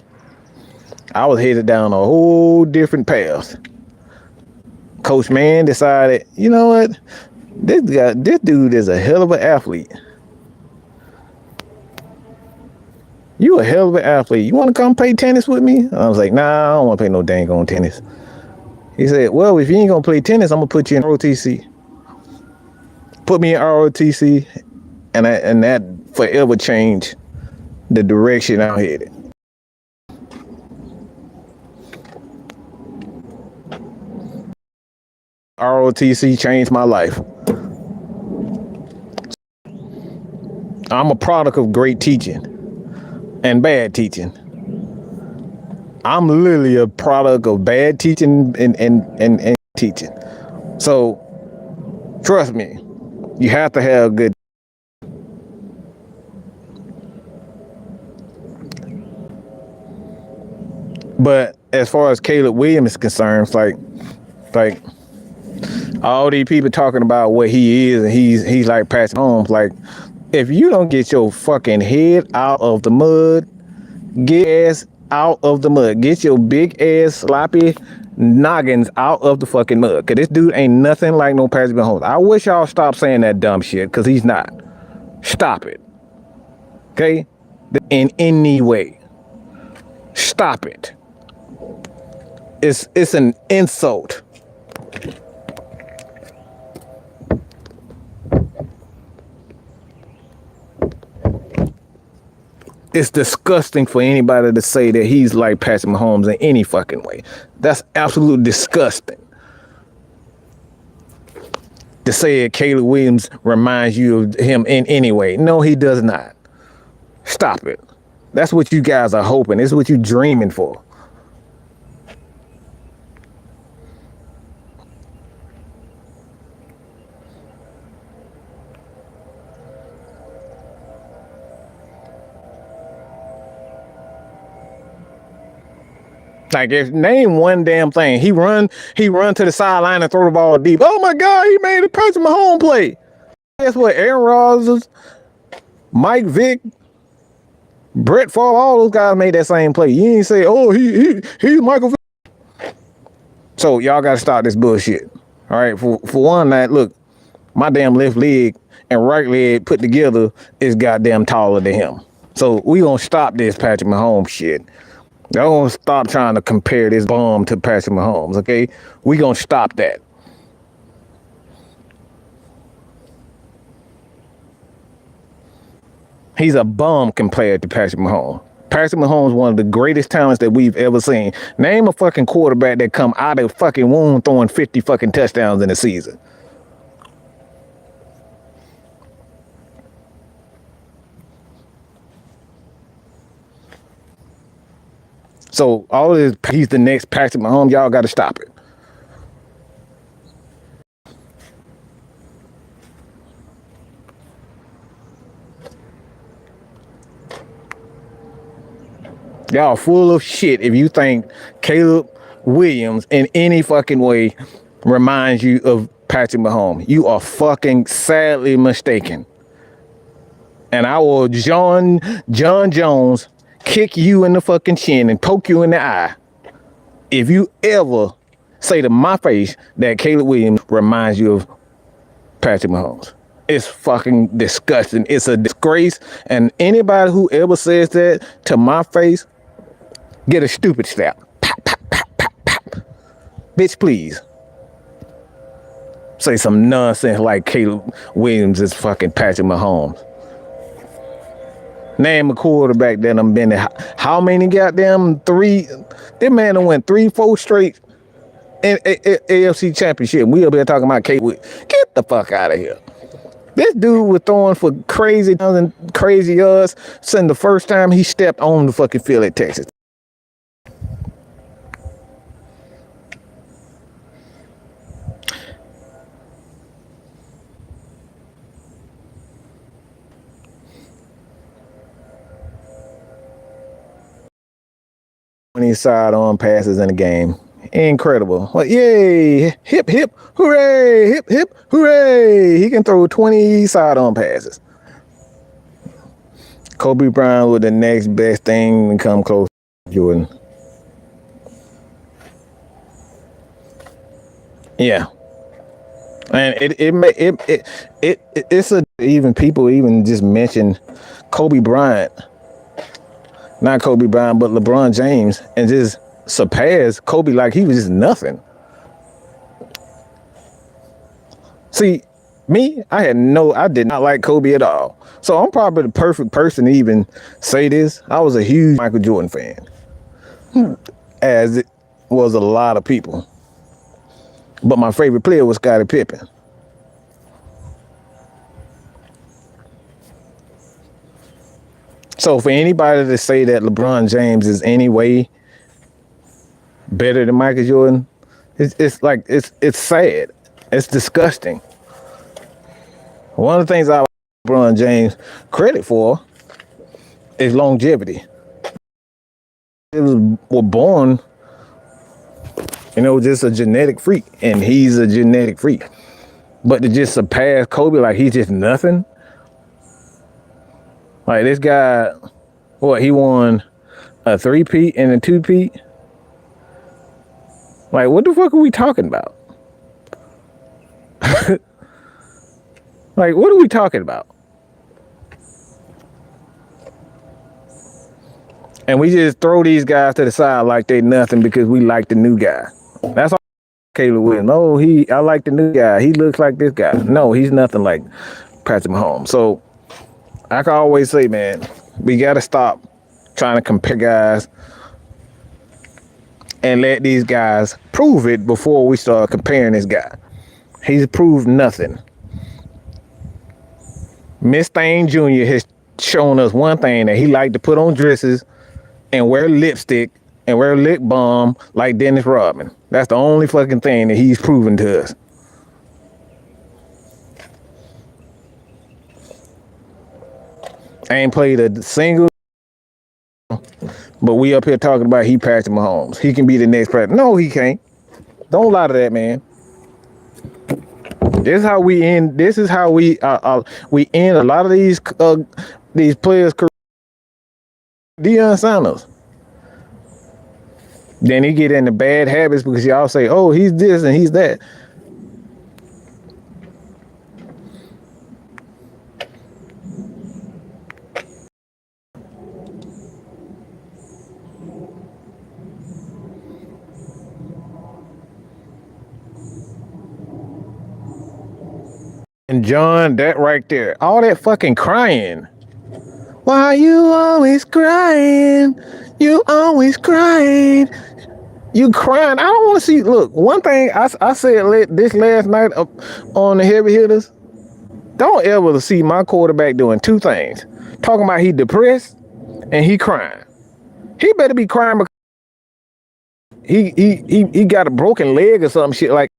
Speaker 1: I was headed down a whole different path. Coach Mann decided, you know what? This dude is a hell of an athlete. You a hell of an athlete. You want to come play tennis with me? I was like, nah, I don't want to play no dang on tennis. He said, well, if you ain't going to play tennis, I'm going to put you in ROTC. Put me in ROTC, and that forever changed the direction I'm headed. ROTC changed my life. I'm a product of great teaching and bad teaching. I'm literally a product of bad teaching and teaching. So trust me, you have to have good. But as far as Caleb Williams is concerned, it's like all these people talking about what he is, and he's like Patrick Mahomes. Like, if you don't get your fucking head out of the mud, get ass out of the mud. Get your big ass sloppy noggins out of the fucking mud. Cause this dude ain't nothing like no Patrick Mahomes. I wish y'all stop saying that dumb shit, cause he's not. Stop it. Okay? In any way. Stop it. It's an insult. It's disgusting for anybody to say that he's like Patrick Mahomes in any fucking way. That's absolutely disgusting. To say that Caleb Williams reminds you of him in any way. No, he does not. Stop it. That's what you guys are hoping. It's what you're dreaming for. Like, if name one damn thing. He run to the sideline and throw the ball deep. Oh my God, he made a Patrick Mahomes play. Guess what? Aaron Rodgers, Mike Vick, Brett Favre, all those guys made that same play. You ain't say, oh, he's Michael Vick. So y'all gotta stop this bullshit. All right, for one night, look, my damn left leg and right leg put together is goddamn taller than him. So we gonna stop this Patrick Mahomes shit. Y'all gonna stop trying to compare this bum to Patrick Mahomes, okay? We gonna stop that. He's a bum compared to Patrick Mahomes. Patrick Mahomes is one of the greatest talents that we've ever seen. Name a fucking quarterback that come out of fucking womb throwing 50 fucking touchdowns in a season. So all this, he's the next Patrick Mahomes. Y'all got to stop it. Y'all full of shit if you think Caleb Williams in any fucking way reminds you of Patrick Mahomes. You are fucking sadly mistaken. And I will John Jones kick you in the fucking chin and poke you in the eye if you ever say to my face that Caleb Williams reminds you of Patrick Mahomes. It's fucking disgusting. It's a disgrace. And anybody who ever says that to my face, get a stupid slap. Pop, pop, pop, pop, pop. Bitch, please. Say some nonsense like Caleb Williams is fucking Patrick Mahomes. Name a quarterback that I'm been at. How many goddamn three? That man done went 3-4 straight in AFC Championship. We up here talking about Caleb. Get the fuck out of here. This dude was throwing for crazy yards since the first time he stepped on the fucking field at Texas. Sidearm passes in the game. Incredible. Well, yay. Hip, hip, hooray. Hip, hip, hooray. He can throw 20 sidearm passes. Kobe Bryant was the next best thing to come close to Jordan. Yeah. And it's even people even just mention Kobe Bryant. Not Kobe Bryant, but LeBron James, and just surpassed Kobe like he was just nothing. See, me, I did not like Kobe at all. So I'm probably the perfect person to even say this. I was a huge Michael Jordan fan, as it was a lot of people. But my favorite player was Scottie Pippen. So for anybody to say that LeBron James is any way better than Michael Jordan, it's sad. It's disgusting. One of the things I give LeBron James credit for is longevity. He was born, just a genetic freak, and he's a genetic freak. But to just surpass Kobe like he's just nothing. Like this guy, he won a 3-peat and a 2-peat? Like, what the fuck are we talking about? Like, what are we talking about? And we just throw these guys to the side like they nothing because we like the new guy. That's all Caleb Williams. Oh, I like the new guy. He looks like this guy. No, he's nothing like Patrick Mahomes. So I can always say, man, we got to stop trying to compare guys and let these guys prove it before we start comparing this guy. He's proved nothing. Miss Thane Jr. has shown us one thing, that he liked to put on dresses and wear lipstick and wear lip balm like Dennis Rodman. That's the only fucking thing that he's proven to us. Ain't played a single, but But we up here talking about he Patrick Mahomes. He can be the next president. No, he can't. Don't lie to that man. This is how we end. This is how we end a lot of these players' careers. Deion Sanders. Then he get into bad habits because y'all say, "Oh, he's this and he's that." And John, that right there, all that fucking crying. Why you always crying? You always crying. You crying. I don't want to see. Look, one thing I said this last night on the Heavy Hitters. Don't ever see my quarterback doing two things: talking about he depressed and he crying. He better be crying because he got a broken leg or some shit like.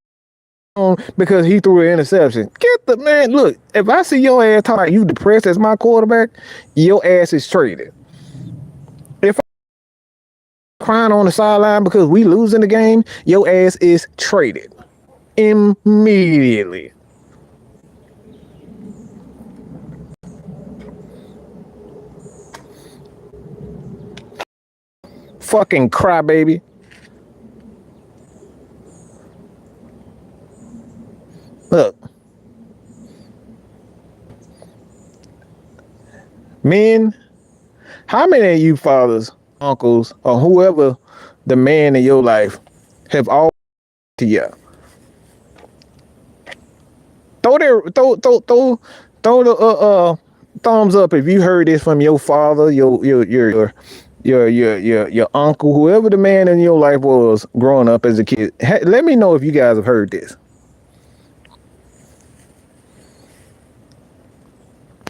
Speaker 1: Because he threw an interception. Get the man. Look, if I see your ass talking like you depressed as my quarterback, your ass is traded. If I'm crying on the sideline because we losing the game, your ass is traded immediately. Fucking crybaby. Look, men, how many of you fathers, uncles, or whoever the man in your life have all to you? Throw the thumbs up if you heard this from your father, your uncle, whoever the man in your life was growing up as a kid. Let me know if you guys have heard this.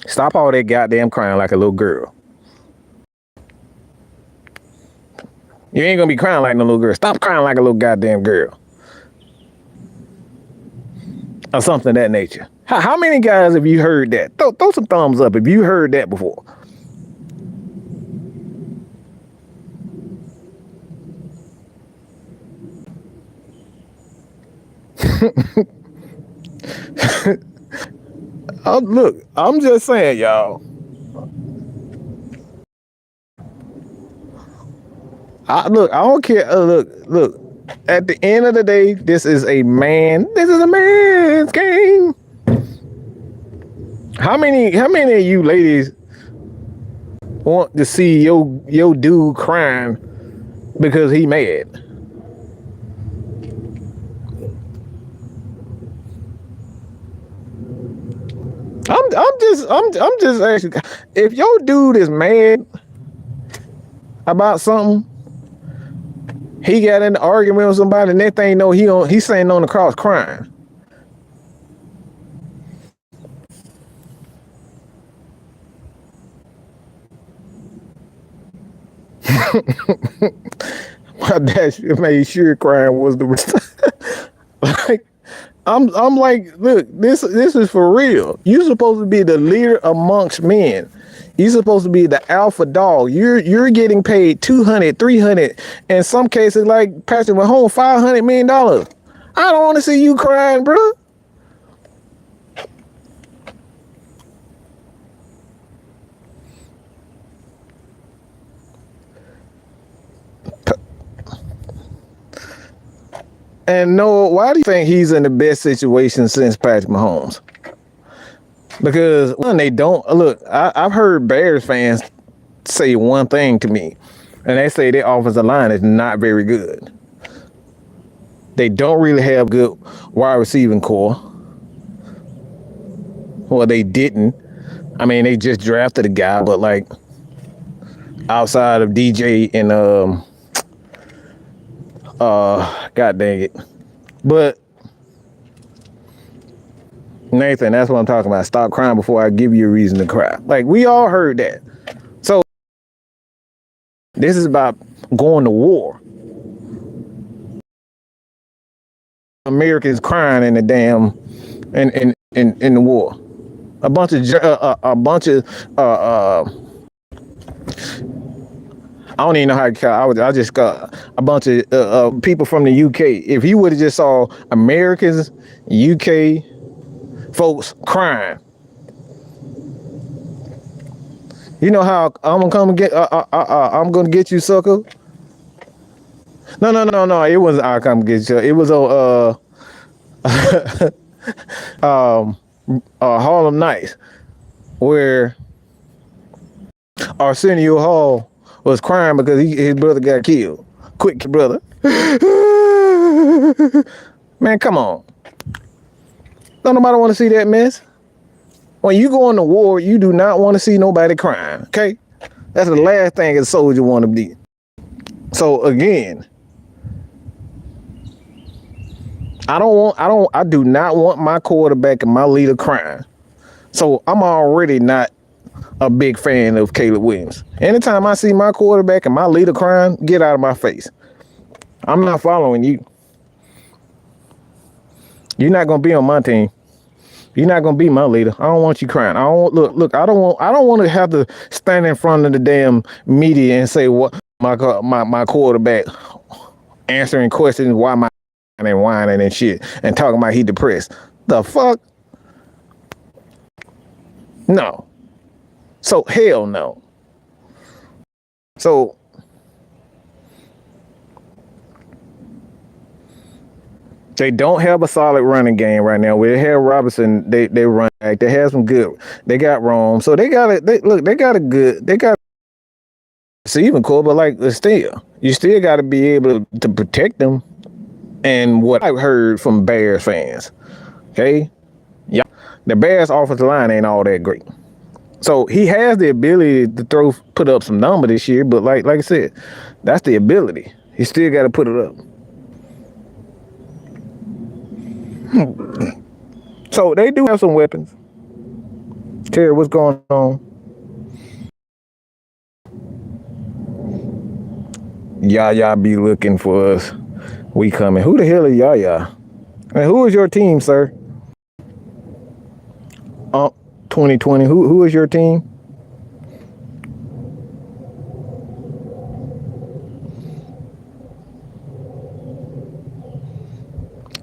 Speaker 1: Stop all that goddamn crying like a little girl. You ain't gonna be crying like no little girl. Stop crying like a little goddamn girl. Or something of that nature. How many guys have you heard that? Throw some thumbs up if you heard that before. Look, I'm just saying, y'all. I don't care. Look. At the end of the day, this is a man's game. How many of you ladies want to see your dude crying because he mad? I'm just asking, if your dude is mad about something, he got in an argument with somebody, and that thing he's sitting on the cross crying. My dad made sure crying was the like. I'm like, look, this is for real. You're supposed to be the leader amongst men. You're supposed to be the alpha dog. You're getting paid $200, $300, in some cases like Patrick Mahomes, $500 million. I don't want to see you crying, bro. And Noah, why do you think he's in the best situation since Patrick Mahomes? Because when they don't look, I've heard Bears fans say one thing to me, and they say their offensive line is not very good. They don't really have good wide receiving core. Well, they didn't. I mean, they just drafted a guy, but like outside of DJ and God dang it. But Nathan, that's what I'm talking about. Stop crying before I give you a reason to cry. Like, we all heard that. So this is about going to war. Americans crying in the damn in the war. A bunch of I don't even know how to count. I just got a bunch of people from the UK. If you would have just saw Americans, UK folks crying, you know how I'm gonna come and get. I'm gonna get you, sucker. No. It wasn't. I come get you. It was on Harlem Nights, where Arsenio Hall was crying because his brother got killed. Quick, brother. Man, come on. Don't nobody want to see that mess. When you go on the war, you do not want to see nobody crying. Okay, that's the last thing a soldier want to be. So again, I do not want my quarterback and my leader crying. So I'm already not a big fan of Caleb Williams. Anytime I see my quarterback and my leader crying, get out of my face. I'm not following you. You're not gonna be on my team. You're not gonna be my leader. I don't want you crying. I don't look. I don't want to have to stand in front of the damn media and say what my quarterback answering questions why my and whining and shit and talking about he depressed. The fuck? No. So hell no. So they don't have a solid running game right now. We have Robinson, they run back. They have some good. They got Rome. So they got it. They got a good. They got receiving core, but like still, you still got to be able to protect them. And what I've heard from Bears fans, okay, yeah, the Bears offensive line ain't all that great. So he has the ability to put up some number this year, but like I said, that's the ability. He still got to put it up. So they do have some weapons. Terry, what's going on? Yaya be looking for us. We coming. Who the hell is Yaya? And who is your team, sir? 2020. Who is your team?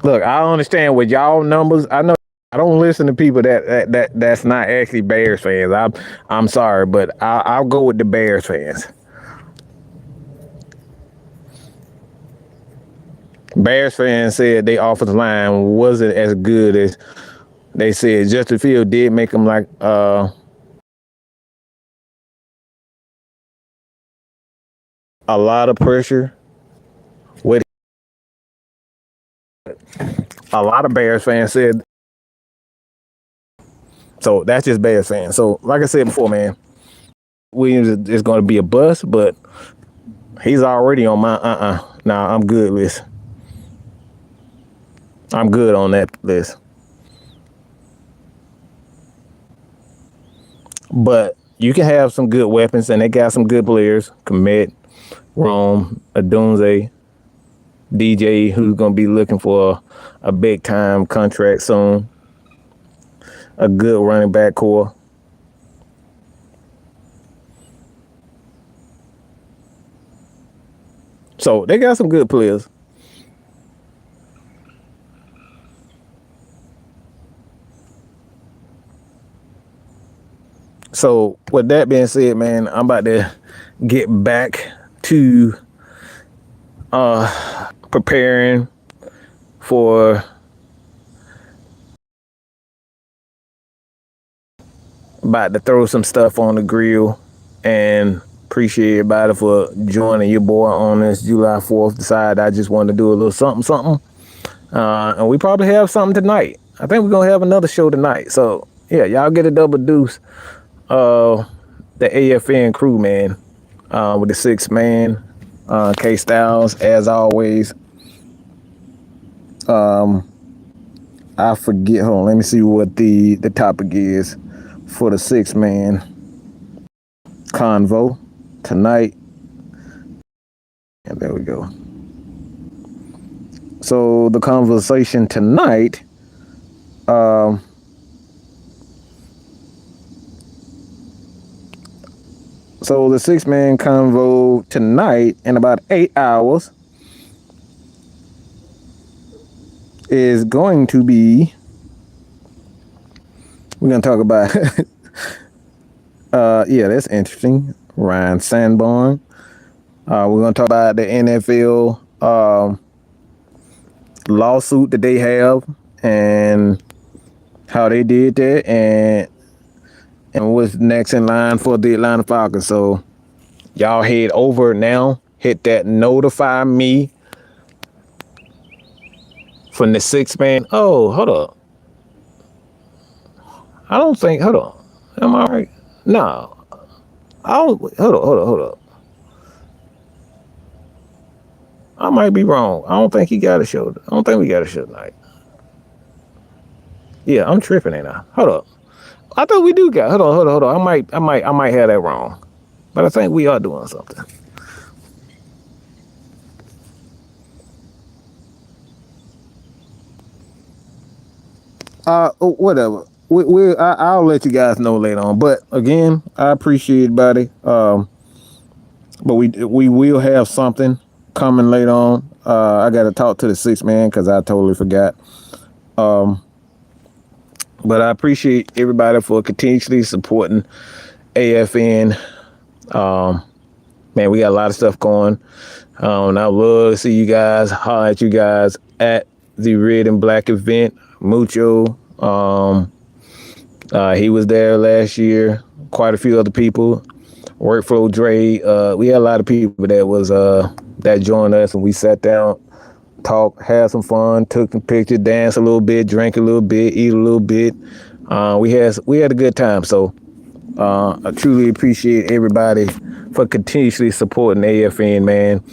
Speaker 1: Look, I understand with y'all numbers. I know I don't listen to people that's not actually Bears fans. I'm sorry, but I'll go with the Bears fans. Bears fans said their offensive line wasn't as good as they said. Justin Field did make them like a lot of pressure. With a lot of Bears fans said. So that's just Bears fans. So like I said before, man, Williams is going to be a bust, but he's already on my Nah, I'm good list. I'm good on that list. But you can have some good weapons, and they got some good players. Komet, Rome, Adunze, DJ, who's going to be looking for a big-time contract soon. A good running back core. So they got some good players. So with that being said, man, I'm about to get back to preparing for about to throw some stuff on the grill, and appreciate everybody for joining your boy on this July 4th. Decided I just wanted to do a little something. And we probably have something tonight. I think we're gonna have another show tonight. So yeah, y'all get a double deuce. The AFN crew, man, with the 6 man, K Styles, as always. I forget. Hold on, let me see what the topic is for the 6 man convo tonight. And there we go. So the conversation tonight, so So the 6-man convo tonight in about 8 hours is going to be, we're going to talk about, yeah, that's interesting. Ryan Sanborn. We're going to talk about the NFL lawsuit that they have and how they did that and what's next in line for the Atlanta Falcons. So y'all head over now, hit that notify me from the 6-man. Oh, hold up. I don't think, hold on. Am I right? No. I don't, hold up. I might be wrong. I don't think he got a show. I don't think we got a show tonight. Yeah, I'm tripping, ain't I? Hold up. I thought we do got. Hold on. I might have that wrong, but I think we are doing something. Whatever. I'll let you guys know later on. But again, I appreciate it, buddy. But we will have something coming later on. I got to talk to the 6-man because I totally forgot. But I appreciate everybody for continuously supporting AFN. Man, we got a lot of stuff going. And I love to see you guys, holler at you guys at the Red and Black event. Mucho. He was there last year. Quite a few other people. Workflow Dre. We had a lot of people that was that joined us, and we sat down, talked, had some fun, took some pictures, danced a little bit, drank a little bit, eat a little bit. We had a good time. So I truly appreciate everybody for continuously supporting AFN, man.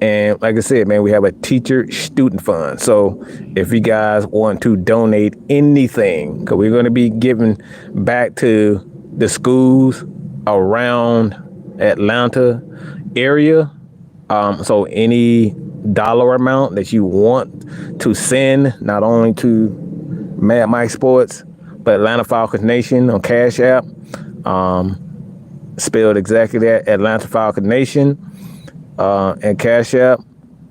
Speaker 1: And like I said, man, we have a teacher student fund. So if you guys want to donate anything, because we're going to be giving back to the schools around Atlanta area. So any dollar amount that you want to send, not only to Mad Mike Sports, but Atlanta Falcons Nation on Cash App, spelled exactly that, Atlanta Falcons Nation, and Cash App.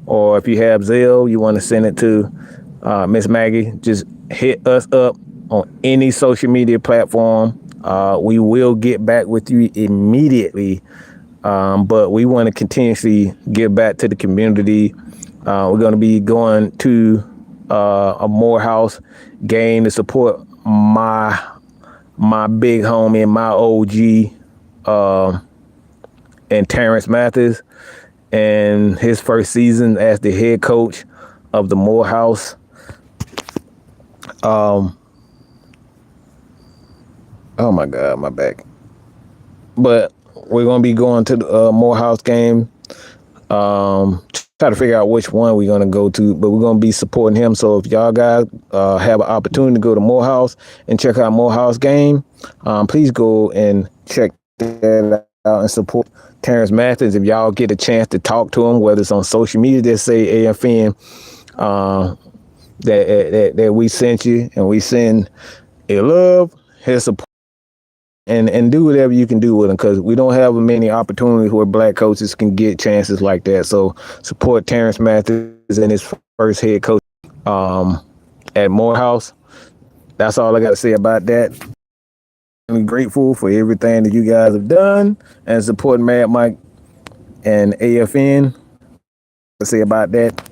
Speaker 1: Or if you have Zelle, you want to send it to Miss Maggie, just hit us up on any social media platform. We will get back with you immediately, but we want to continuously give back to the community. We're going to be going to a Morehouse game to support my big homie, my OG, and Terrence Mathis, and his first season as the head coach of the Morehouse. Oh my God, my back. But we're gonna be going to the Morehouse game. Try to figure out which one we're gonna go to, but we're gonna be supporting him. So if y'all guys have an opportunity to go to Morehouse and check out Morehouse game, please go and check that out and support Terrence Mathis. If y'all get a chance to talk to him, whether it's on social media, that say AFN, that we sent you, and we send a love, his support. And do whatever you can do with them, because we don't have many opportunities where black coaches can get chances like that. So support Terrence Mathis in his first head coach at Morehouse. That's all I got to say about that. I'm grateful for everything that you guys have done and supporting Mad Mike and AFN. To say about that.